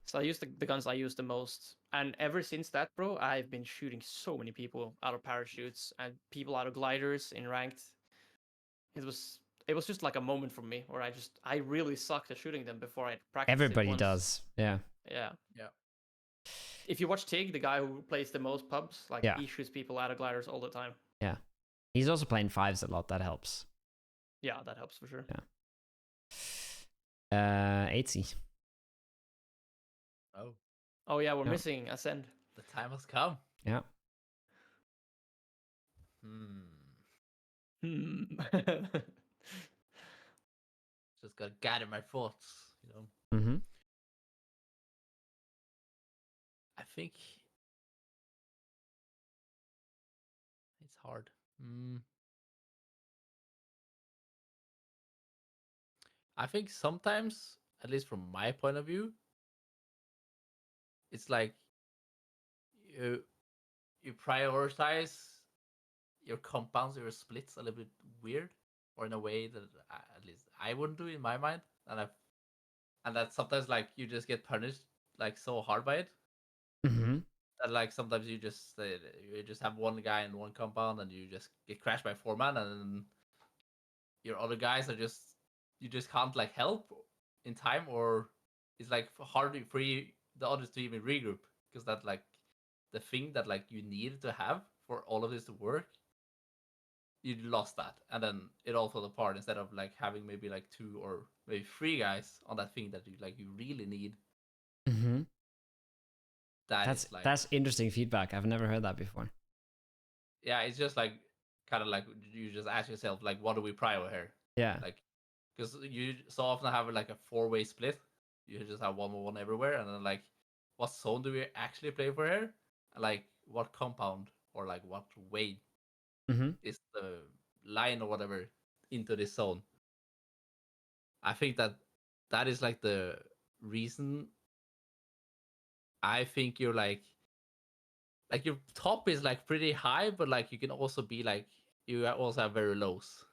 So I used the guns I use the most, and ever since that, bro, I've been shooting so many people out of parachutes and people out of gliders in ranked. It was just like a moment for me where I really sucked at shooting them before I practiced Everybody it once. does. Yeah. Yeah. Yeah. If you watch Tig, the guy who plays the most pubs, like Yeah. he shoots people out of gliders all the time. Yeah. He's also playing fives a lot. That helps. Yeah, that helps for sure. Yeah. Aitzy. Oh, Oh yeah, we're Yeah. missing Ascend. the time has come. Yeah. Hmm. Just gotta gather my thoughts, you know. Mm-hmm. I think it's hard. I think sometimes, at least from my point of view, it's like you you prioritize your compounds, your splits a little bit weird, or in a way that at least I wouldn't do in my mind, and that sometimes like you just get punished like so hard by it Mm-hmm. that like sometimes you just have one guy in one compound and you just get crashed by 4 man, and then your other guys are just you just can't like help in time, or it's like hard for the others to even regroup, because that like the thing that like you need to have for all of this to work, you lost that, and then it all fell apart. Instead of like having maybe like 2 or maybe 3 guys on that thing that you really need, Mm-hmm. like That's interesting feedback. I've never heard that before. yeah, it's just like kind of like you just ask yourself like, what do we prio here? Yeah. Like, because you so often have like a 4-way split. You just have 1v1 everywhere, and then like, what zone do we actually play for here? And like, what compound or like what way Mm-hmm. is the line or whatever into this zone? I think that is like the reason. I think you're like your top is like pretty high, but like you can also be like you also have very lows,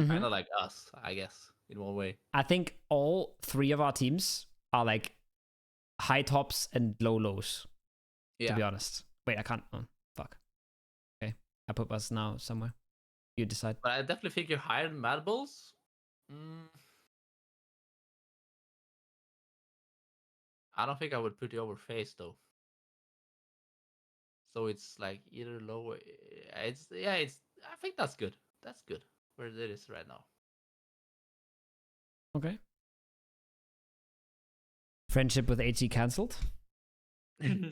Mm-hmm. kind of like us, I guess, in one way. I think all three of our teams are like high tops and low lows. To be honest. Wait, I can't. Oh, fuck. Okay, I put us now somewhere. You decide. But I definitely think you're higher than Mad Bulls. I don't think I would put you over Faze though. So it's like either low. It's yeah. It's I think that's good. That's good where it is right now. Okay. Friendship with HE cancelled. No,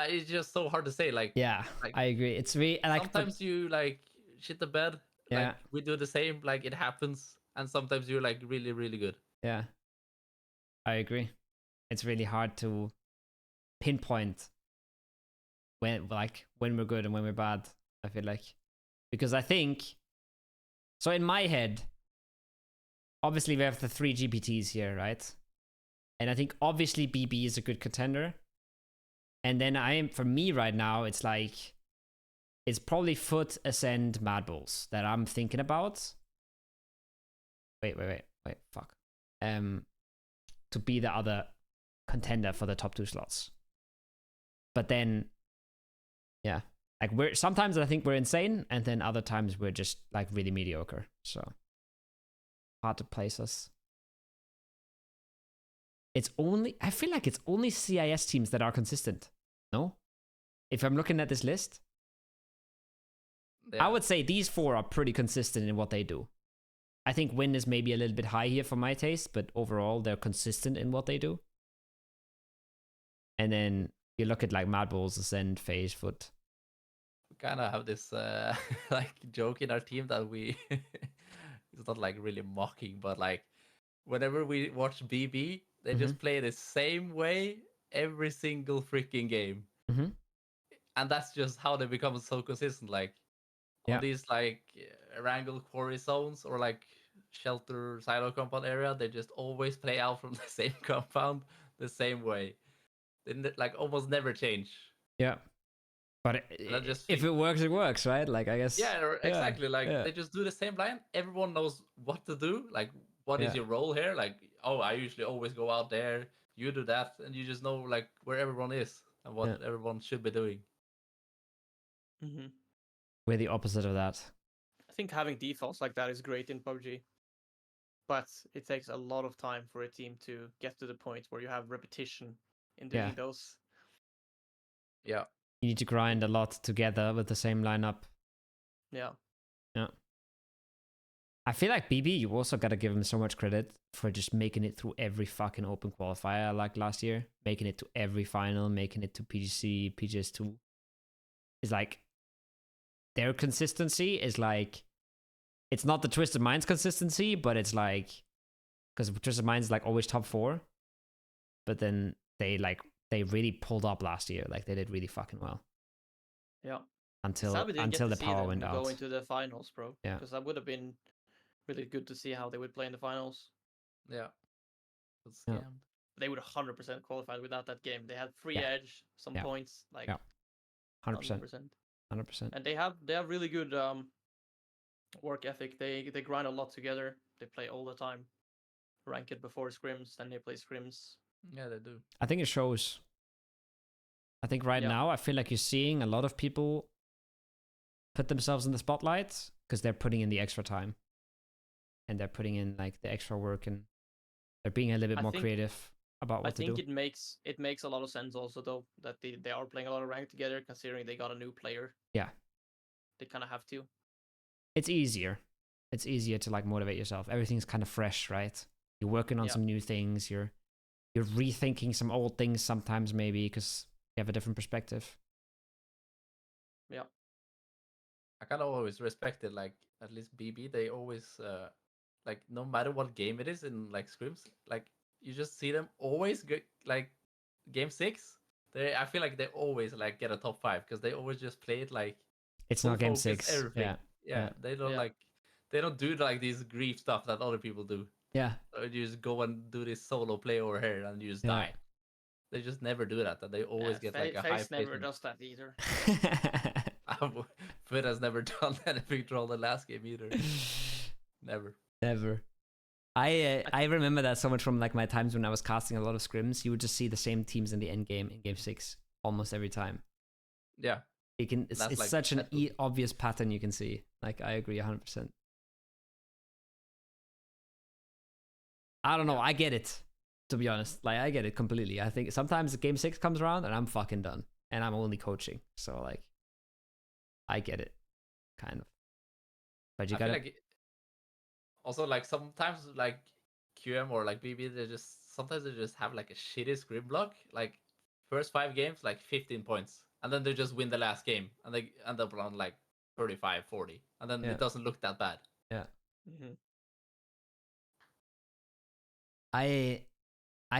it's just so hard to say. Like Yeah, I agree. It's really like sometimes you like shit the bed. Yeah. Like we do the same. Like it happens, and sometimes you're like really really good. Yeah, I agree. It's really hard to pinpoint when we're good and when we're bad. I feel like, because I think so in my head. Obviously, we have the 3 GPTs here, right? And I think obviously BB is a good contender. And then for me right now, it's like, it's probably Foot, Ascend, Mad Bulls that I'm thinking about. Wait, fuck. To be the other contender for the top 2 slots. But then, yeah, like sometimes I think we're insane, and then other times we're just like really mediocre. So hard to place us. I feel like it's only CIS teams that are consistent. No? If I'm looking at this list, I would say these 4 are pretty consistent in what they do. I think Win is maybe a little bit high here for my taste, but overall they're consistent in what they do. And then you look at like Mad Bulls, Ascend, Faze, Foot. We kind of have this like joke in our team that we it's not like really mocking, but like whenever we watch BB, they just play the same way every single freaking game. and that's just how they become so consistent. Like on these like wrangle quarry zones or like shelter silo compound area, they just always play out from the same compound the same way. They like almost never change. Yeah. But if it works, it works, right? Like, I guess. Yeah, exactly. Like they just do the same line. Everyone knows what to do. Like, what is your role here? Like, oh, I usually always go out there. You do that, and you just know like where everyone is and what everyone should be doing. Mm-hmm. We're the opposite of that. I think having defaults like that is great in PUBG, but it takes a lot of time for a team to get to the point where you have repetition in doing those. Yeah. You need to grind a lot together with the same lineup. Yeah. Yeah. I feel like BB, you also got to give him so much credit for just making it through every fucking open qualifier like last year, making it to every final, making it to PGC, PGS2. It's like their consistency is like, it's not the Twisted Minds consistency, but it's like, because Twisted Minds is like always top 4, but then they really pulled up last year. Like they did really fucking well. Yeah. Until the power went out. Go into the finals, bro. Yeah. Because that would have been really good to see how they would play in the finals. Yeah. Yeah. They would 100% qualified without that game. They had free edge, some points, like 100%. 100%. And they have really good work ethic. They grind a lot together. They play all the time. Rank it before scrims, then they play scrims. Yeah, they do. I think it shows. I think right now, I feel like you're seeing a lot of people put themselves in the spotlight because they're putting in the extra time. And they're putting in like the extra work, and they're being a little bit more creative about what to do. I think it makes a lot of sense also though that they are playing a lot of rank together, considering they got a new player. Yeah. They kind of have to. It's easier. It's easier to like motivate yourself. Everything's kind of fresh, right? You're working on some new things. You're rethinking some old things sometimes maybe because you have a different perspective. Yeah. I kind of always respected like at least BB. They always like no matter what game it is in like scrims, like you just see them always get like game 6. I feel like they always like get a top 5 because they always just play it like it's not game 6. Everything. Yeah. They don't like they don't do like these grief stuff that other people do. Yeah. So you just go and do this solo play over here and you just die. They just never do that. And they always get like a high Faze never does that either. Fid has never done anything troll the last game either. Never. I remember that so much from like my times when I was casting a lot of scrims. You would just see the same teams in the end game in game 6 almost every time. Yeah. It's like, such an obvious pattern you can see. Like I agree 100%. I don't know. I get it, to be honest. Like I get it completely. I think sometimes game 6 comes around and I'm fucking done, and I'm only coaching. So like, I get it, kind of. But you gotta. Like also, like sometimes, like QM or like BB, they just have like a shitty scrim block. Like first 5 games, like 15 points, and then they just win the last game, and they end up on like 35, 40, and then it doesn't look that bad. Yeah. Mm-hmm. I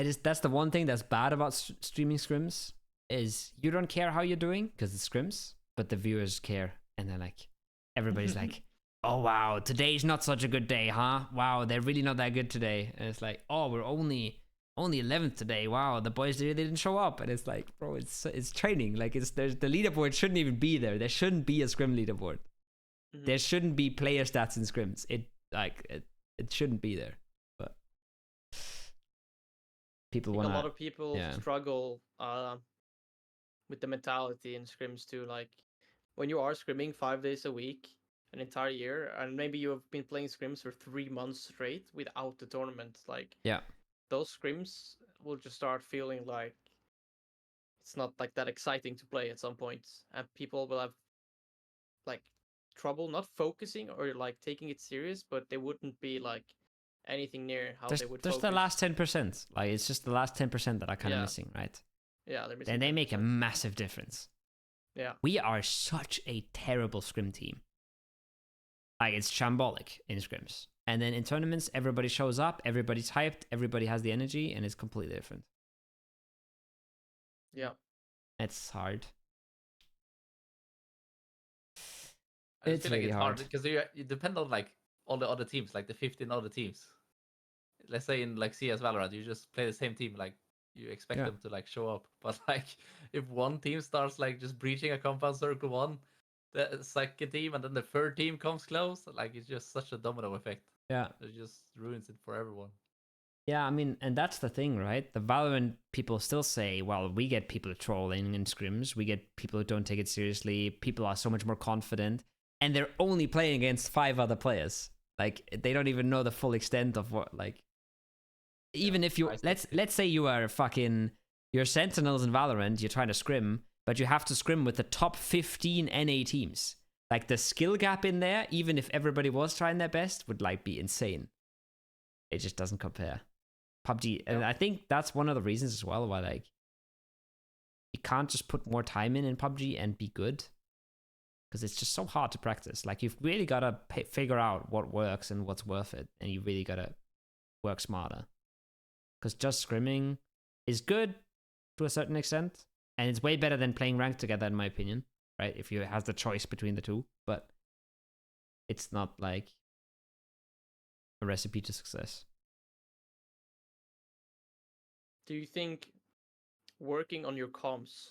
just, that's the one thing that's bad about streaming scrims is you don't care how you're doing because it's scrims, but the viewers care, and they're like, everybody's like, oh wow, today's not such a good day, huh? Wow, they're really not that good today. And it's like, oh, we're only 11th today. Wow, the boys they didn't show up. And it's like, bro, it's training. Like the leaderboard shouldn't even be there. There shouldn't be a scrim leaderboard. Mm-hmm. There shouldn't be player stats in scrims. It shouldn't be there. But people want a lot of people struggle with the mentality in scrims too. Like when you are scrimming 5 days a week, an entire year, and maybe you have been playing scrims for 3 months straight without the tournament, like those scrims will just start feeling like it's not like that exciting to play at some point, and people will have like trouble not focusing or like taking it serious, but they wouldn't be like anything near how they would there's focus. the last 10%. Like it's just the last 10% that are kind of missing, right? Yeah, they're missing. And they make a massive difference. Yeah. We are such a terrible scrim team. Like it's shambolic in scrims. And then in tournaments, everybody shows up, everybody's hyped, everybody has the energy, and it's completely different. Yeah. It's hard. I It's feel like really it's hard. hard because you depend on like all the other teams, like the 15 other teams. Let's say in like CS Valorant, you just play the same team, like you expect Yeah. them to like show up. But like if one team starts like just breaching a compound circle one, the second team and then the third team comes close, like it's just such a domino effect. Yeah. It just ruins it for everyone. Yeah, I mean, and that's the thing, right? The Valorant people still say, well, we get people trolling in scrims, we get people who don't take it seriously, people are so much more confident, and they're only playing against 5 other players. Like, they don't even know the full extent of what, like, even if you, let's say you are fucking, you're Sentinels in Valorant, you're trying to scrim, but you have to scrim with the top 15 NA teams. Like, the skill gap in there, even if everybody was trying their best, would, like, be insane. It just doesn't compare. PUBG, and I think that's one of the reasons as well why like you can't just put more time in PUBG and be good, because it's just so hard to practice. Like you've really got to figure out what works and what's worth it, and you really got to work smarter, because just scrimming is good to a certain extent, and it's way better than playing ranked together in my opinion, right? If you have the choice between the two, but it's not like a recipe to success. Do you think working on your comms,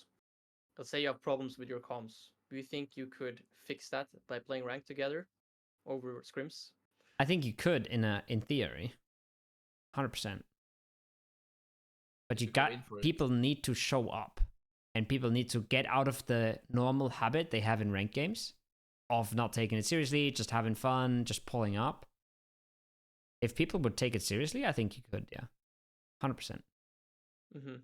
let's say you have problems with your comms, do you think you could fix that by playing ranked together over scrims? I think you could in theory, 100%. But you got people need to show up, and people need to get out of the normal habit they have in ranked games of not taking it seriously, just having fun, just pulling up. If people would take it seriously, I think you could, yeah, 100%. Mm-hmm.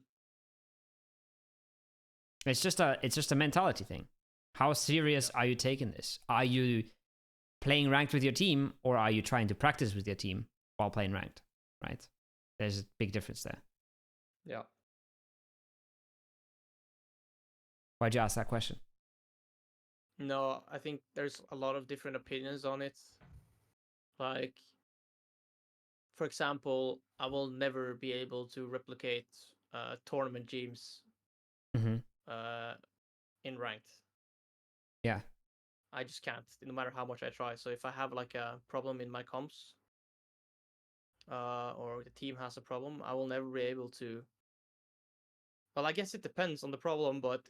It's just a mentality thing. How serious are you taking this? Are you playing ranked with your team, or are you trying to practice with your team while playing ranked? Right? There's a big difference there. Yeah. Why'd you ask that question? No, I think there's a lot of different opinions on it. Like, for example, I will never be able to replicate tournament Jeemzz in ranked. Yeah. I just can't, no matter how much I try. So if I have like a problem in my comps, or the team has a problem, I will never be able to. Well, I guess it depends on the problem, but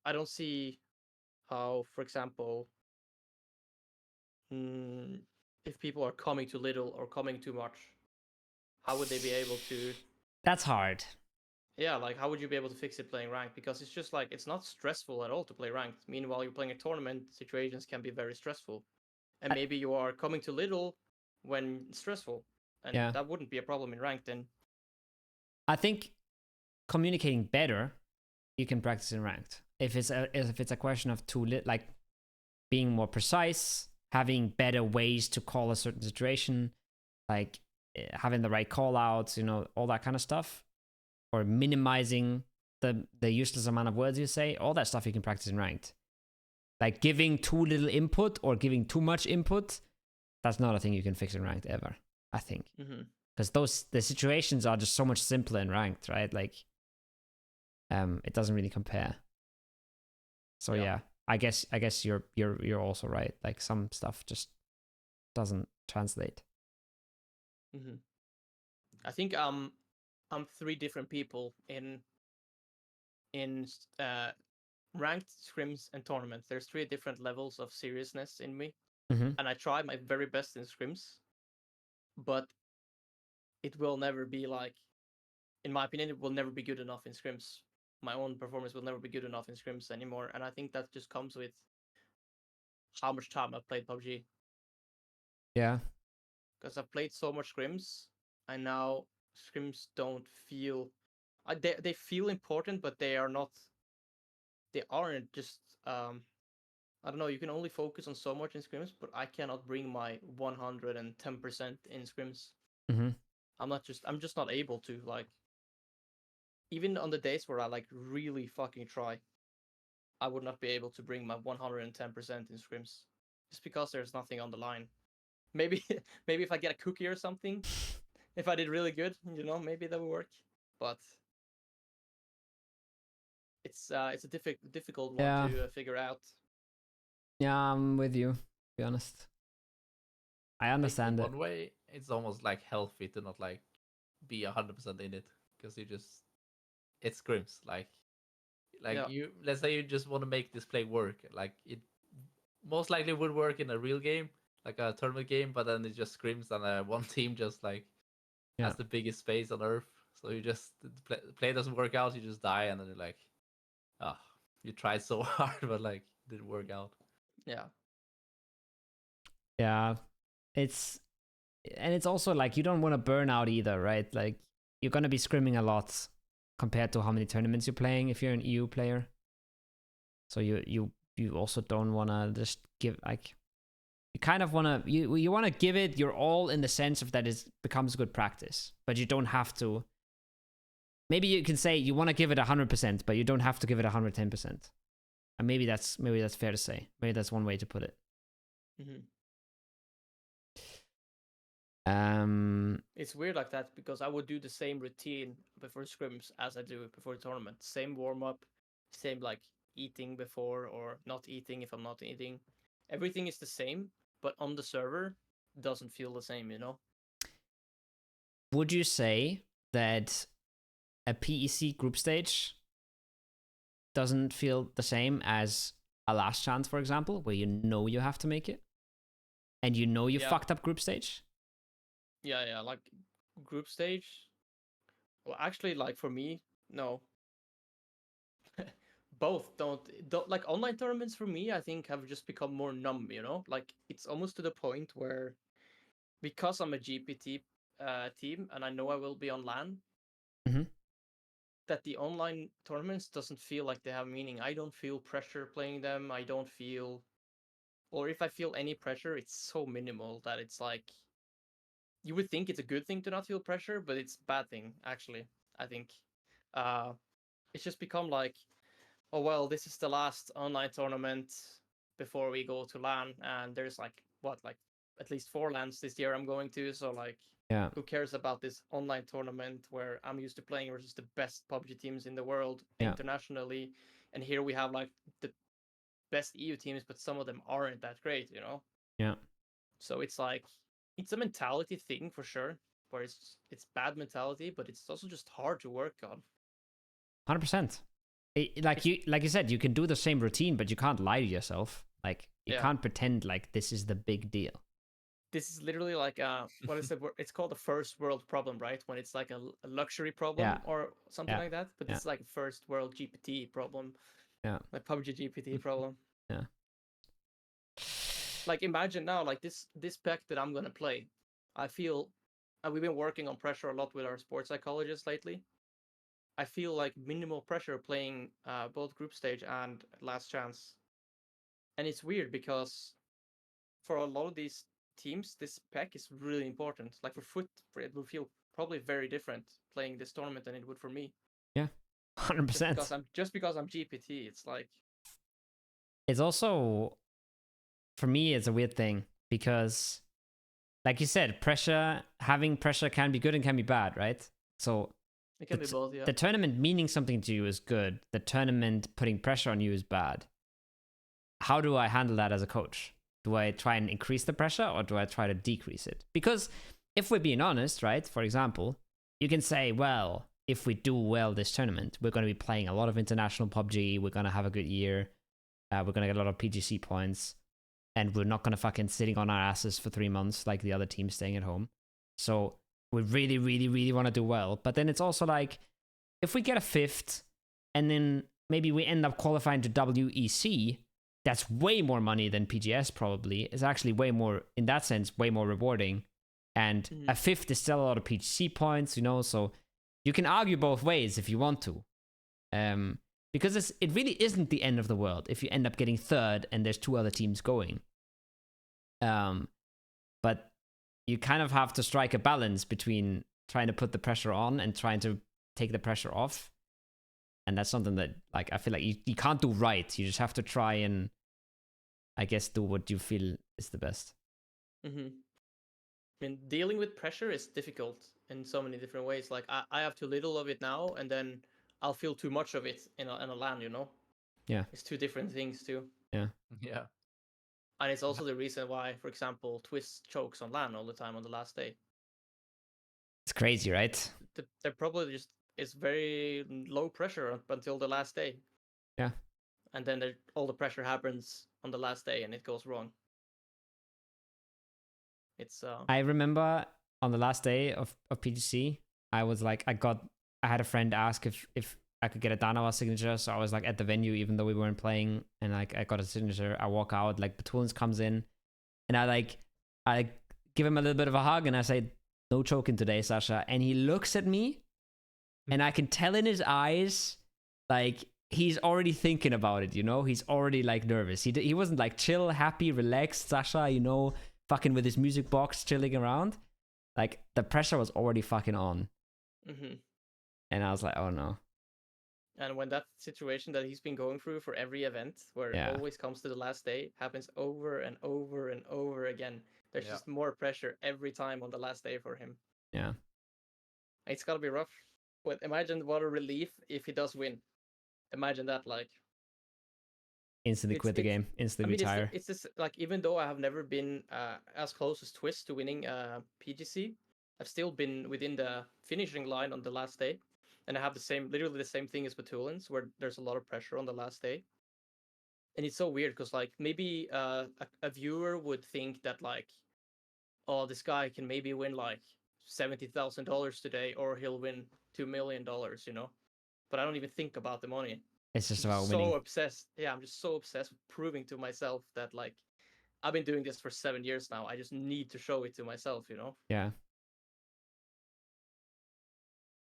I don't see how, for example, if people are coming too little or coming too much, how would they be able to? That's hard. Yeah, like how would you be able to fix it playing ranked? Because it's just like it's not stressful at all to play ranked. Meanwhile, you're playing a tournament, situations can be very stressful, and maybe you are coming too little when stressful, and that wouldn't be a problem in ranked. Then I think communicating better, you can practice in ranked. If it's a question of like being more precise, having better ways to call a certain situation, like having the right call outs, you know, all that kind of stuff, or minimizing the useless amount of words you say, all that stuff you can practice in ranked. Like giving too little input or giving too much input, that's not a thing you can fix in ranked ever, I think. Because the situations are just so much simpler in ranked, right? Like it doesn't really compare. So yeah, I guess you're also right. Like some stuff just doesn't translate. I think I'm 3 different people in ranked, scrims, and tournaments. There's 3 different levels of seriousness in me, and I try my very best in scrims, but it will never be like, in my opinion, it will never be good enough in scrims. My own performance will never be good enough in scrims anymore, and I think that just comes with how much time I've played PUBG. Yeah. Because I've played so much scrims, and now scrims don't feel... They feel important, but they are not... They aren't just... I don't know, you can only focus on so much in scrims, but I cannot bring my 110% in scrims. I'm just not able to, like... Even on the days where I like really fucking try, I would not be able to bring my 110% in scrims, just because there's nothing on the line. Maybe if I get a cookie or something, if I did really good, you know, maybe that would work. But it's a difficult one to figure out. Yeah, I'm with you, to be honest. I understand in it. one way, it's almost like healthy to not like be 100% in it, because you just it's scrims. Like Yeah. you, let's say you just want to make this play work. Like it most likely would work in a real game, like a tournament game, but then it just scrims and one team just like Yeah. has the biggest space on earth. So you just the play doesn't work out, you just die, and then you're like, ah, you tried so hard, but like didn't work out. Yeah. Yeah. It's also like you don't want to burn out either, right? Like you're gonna be scrimming a lot compared to how many tournaments you're playing if you're an EU player. So you also don't wanna just give like you kind of wanna you wanna give it your all in the sense of that it becomes good practice, but you don't have to. Maybe you can say you want to give it 100%, but you don't have to give it 110%. And maybe that's fair to say. Maybe that's one way to put it. Mm-hmm. Um, It's weird like that because I would do the same routine before scrims as I do before the tournament. Same warm up, same like eating before or not eating if I'm not eating. Everything is the same, but on the server doesn't feel the same, you know? would you say that a PEC group stage doesn't feel the same as a last chance, for example, where you know you have to make it? And you know you Yeah. fucked up group stage? Yeah, like group stage. Well, actually, like for me, no. Both don't like online tournaments for me. I think have just become more numb. You know, like it's almost to the point where because I'm a GPT team and I know I will be on LAN, Mm-hmm. that the online tournaments doesn't feel like they have meaning. I don't feel pressure playing them. I don't feel, or if I feel any pressure, it's so minimal that it's like you would think it's a good thing to not feel pressure, but it's a bad thing actually. I think uh, it's just become like, oh well, this is the last online tournament before we go to LAN, and there's like what, like at least 4 LANs this year I'm going to, so like Yeah. who cares about this online tournament where I'm used to playing versus the best PUBG teams in the world Yeah. internationally, and here we have like the best EU teams, but some of them aren't that great, you know? Yeah. So it's like it's a mentality thing for sure, where it's bad mentality, but it's also just hard to work on. 100%. Like you said, you can do the same routine, but you can't lie to yourself. Like you Yeah. can't pretend like this is the big deal. This is literally like what is it? It's called a first world problem, right? When it's like a luxury problem Yeah. or something Yeah. like that. But Yeah. this is like a first world GPT problem, Yeah. like PUBG GPT problem. Yeah. Like imagine now, like this pack that I'm gonna play. I feel, and we've been working on pressure a lot with our sports psychologist lately. I feel like minimal pressure playing both group stage and last chance, and it's weird because for a lot of these teams, this pack is really important. Like for Foot, it will feel probably very different playing this tournament than it would for me. Yeah. 100%. Just because I'm GPT, it's like It's also, for me, it's a weird thing because, like you said, having pressure can be good and can be bad, right? So it can be both. Yeah. the tournament meaning something to you is good. The tournament putting pressure on you is bad. How do I handle that as a coach? Do I try and increase the pressure or do I try to decrease it? Because if we're being honest, right? For example, you can say, well, if we do well this tournament, we're going to be playing a lot of international PUBG. We're going to have a good year. We're going to get a lot of PGC points. And we're not going to fucking sitting on our asses for 3 months like the other team staying at home. So we really, really, really want to do well. But then it's also like, if we get a 5th and then maybe we end up qualifying to WEC, that's way more money than PGS probably. It's actually way more, in that sense, way more rewarding. And a 5th is still a lot of PGC points, you know, so you can argue both ways if you want to. Because it really isn't the end of the world if you end up getting 3rd and there's 2 other teams going. But you kind of have to strike a balance between trying to put the pressure on and trying to take the pressure off. And that's something that, like, I feel like you can't do right. You just have to try and, I guess, do what you feel is the best. Mm-hmm. I mean, dealing with pressure is difficult in so many different ways. Like, I have too little of it now, and then I'll feel too much of it in a LAN, you know? Yeah. It's 2 different things, too. Yeah. Yeah. And it's also the reason why, for example, Twist chokes on LAN all the time on the last day. It's crazy, right? They're probably just, it's very low pressure up until the last day. Yeah. And then all the pressure happens on the last day and it goes wrong. It's I remember on the last day of PGC, I was like, I had a friend ask if I could get a Danawa signature, so I was like at the venue even though we weren't playing, and like I got a signature. I walk out, like Batoons comes in, and I give him a little bit of a hug, and I say, "No choking today, Sasha." And he looks at me, and I can tell in his eyes, like he's already thinking about it. You know, he's already like nervous. He wasn't like chill, happy, relaxed, Sasha. You know, fucking with his music box, chilling around. Like the pressure was already fucking on. Mm-hmm. And I was like, oh no. And when that situation that he's been going through for every event, where it always comes to the last day, happens over and over and over again, there's just more pressure every time on the last day for him. Yeah. It's gotta be rough. But imagine what a relief if he does win. Imagine that, like instantly quit the game, instantly retire. It's just like, even though I have never been as close as Twist to winning PGC, I've still been within the finishing line on the last day. And I have literally the same thing as Batulins, where there's a lot of pressure on the last day. And it's so weird because, like, maybe a viewer would think that, like, oh, this guy can maybe win like $70,000 today, or he'll win $2 million, you know. But I don't even think about the money. It's just about winning. So obsessed. Yeah, I'm just so obsessed with proving to myself that, like, I've been doing this for 7 years now. I just need to show it to myself, you know. Yeah.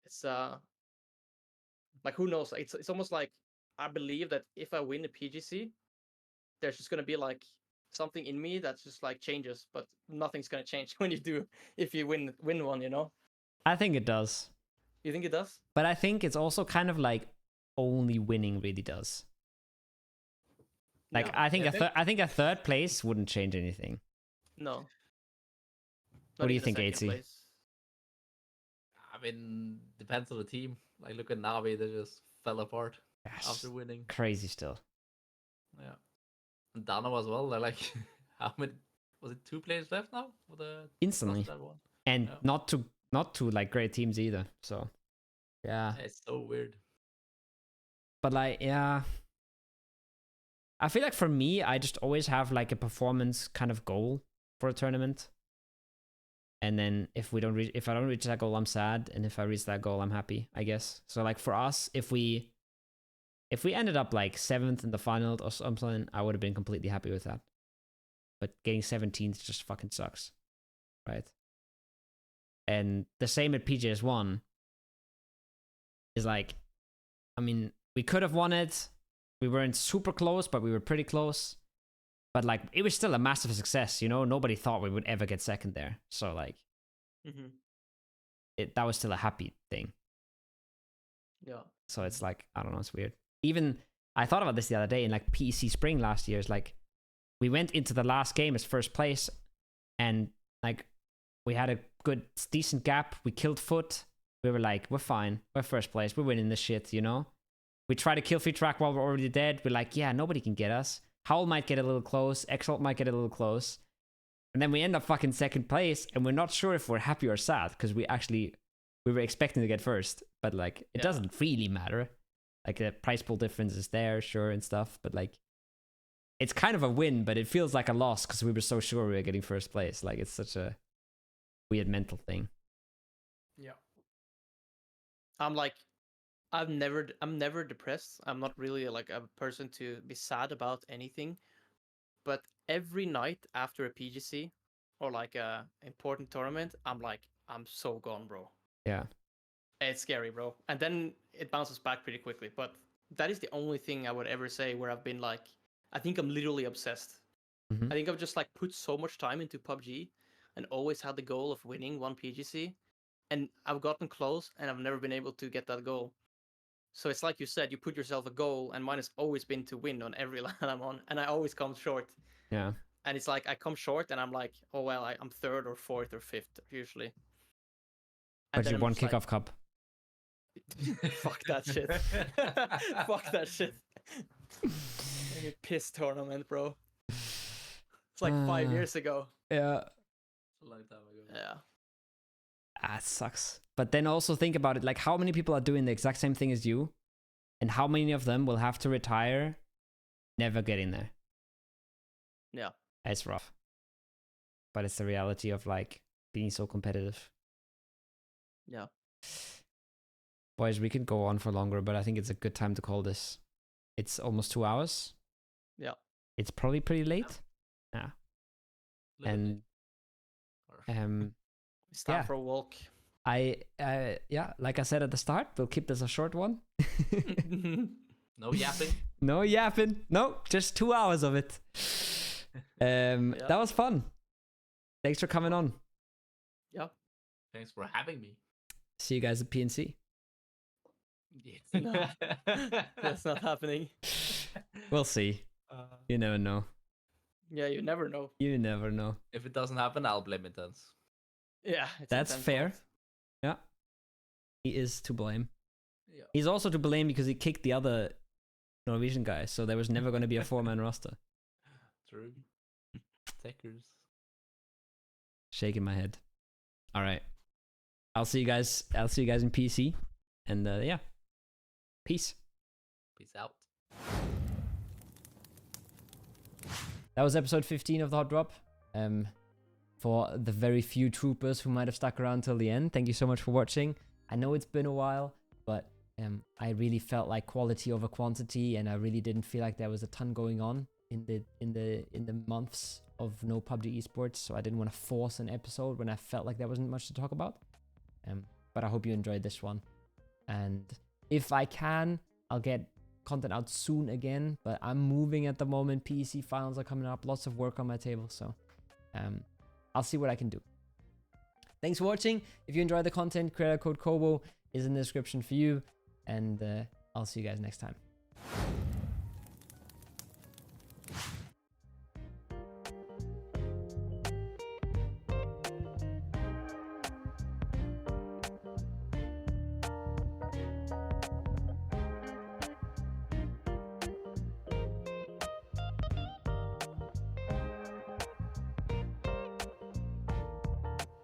It's like, who knows? It's almost like I believe that if I win a PGC, there's just gonna be like something in me that's just like changes, but nothing's gonna change when you do, if you win one, you know. I think it does. You think it does? But I think it's also kind of like only winning really does. Like Yeah, I think a third place wouldn't change anything. No. What do you think, Aitzy? I mean, depends on the team. Like, look at Navi, they just fell apart after winning. Crazy still. Yeah. And Dano as well. They're like, how many? Was it 2 players left now for the instantly? one? And not to like great teams either. So yeah, it's so weird. But like, yeah, I feel like for me, I just always have like a performance kind of goal for a tournament. And then if I don't reach that goal, I'm sad. And if I reach that goal, I'm happy, I guess. So like for us, if we ended up like 7th in the final or something, I would have been completely happy with that. But getting 17th just fucking sucks. Right? And the same at PGS1 is like, I mean, we could have won it. We weren't super close, but we were pretty close. But like, it was still a massive success, you know? Nobody thought we would ever get second there. So like, that was still a happy thing. Yeah. So it's like, I don't know, it's weird. Even, I thought about this the other day in like PEC Spring last year. It's like, we went into the last game as first place, and like, we had a decent gap. We killed Foot. We were like, we're fine. We're first place. We're winning this shit, you know? We try to Killfeed track while we're already dead. We're like, yeah, nobody can get us. Howl might get a little close. Exalt might get a little close. And then we end up fucking second place, and we're not sure if we're happy or sad, because we were expecting to get first. But like, it doesn't really matter. Like, the price pool difference is there, sure, and stuff. But like, it's kind of a win, but it feels like a loss because we were so sure we were getting first place. Like, it's such a weird mental thing. Yeah. I'm never depressed. I'm not really like a person to be sad about anything. But every night after a PGC or like a important tournament, I'm like, I'm so gone, bro. Yeah. It's scary, bro. And then it bounces back pretty quickly. But that is the only thing I would ever say where I've been like, I think I'm literally obsessed. I think I've just like put so much time into PUBG and always had the goal of winning one PGC. And I've gotten close and I've never been able to get that goal. So it's like you said, you put yourself a goal, and mine has always been to win on every LAN I'm on, and I always come short. Yeah. And it's like I come short, and I'm like, oh well, I'm 3rd or 4th or 5th usually. And but you won kickoff like, cup. Fuck that shit. Fuck that shit. Piss tournament, bro. It's like 5 years ago. Yeah. A long time ago. Yeah. Ah, it sucks. But then also think about it, like how many people are doing the exact same thing as you, and how many of them will have to retire, never getting there. Yeah. It's rough. But it's the reality of like being so competitive. Yeah. Boys, we could go on for longer, but I think it's a good time to call this. It's almost 2 hours. Yeah. It's probably pretty late. Yeah. And It's time for a walk. Yeah, like I said at the start, we'll keep this a short one. No yapping. No yapping. No, just 2 hours of it. That was fun. Thanks for coming on. Yeah. Thanks for having me. See you guys at PNC. Yes. No, that's not happening. We'll see. You never know. Yeah, you never know. You never know. If it doesn't happen, I'll blame Intense. Yeah, That's fair. Yeah. He is to blame. Yeah. He's also to blame because he kicked the other Norwegian guy, so there was never going to be a 4-man roster. True. Takers. Shaking my head. All right. I'll see you guys in PC. And yeah. Peace. Peace out. That was episode 15 of the Hot Drop. For the very few troopers who might have stuck around till the end, thank you so much for watching. I know it's been a while, but I really felt like quality over quantity, and I really didn't feel like there was a ton going on in the months of no PUBG Esports, so I didn't want to force an episode when I felt like there wasn't much to talk about. But I hope you enjoyed this one, and if I can, I'll get content out soon again, but I'm moving at the moment. PEC Finals are coming up, lots of work on my table, so I'll see what I can do. Thanks for watching. If you enjoyed the content, creator code KOWO is in the description for you, and I'll see you guys next time.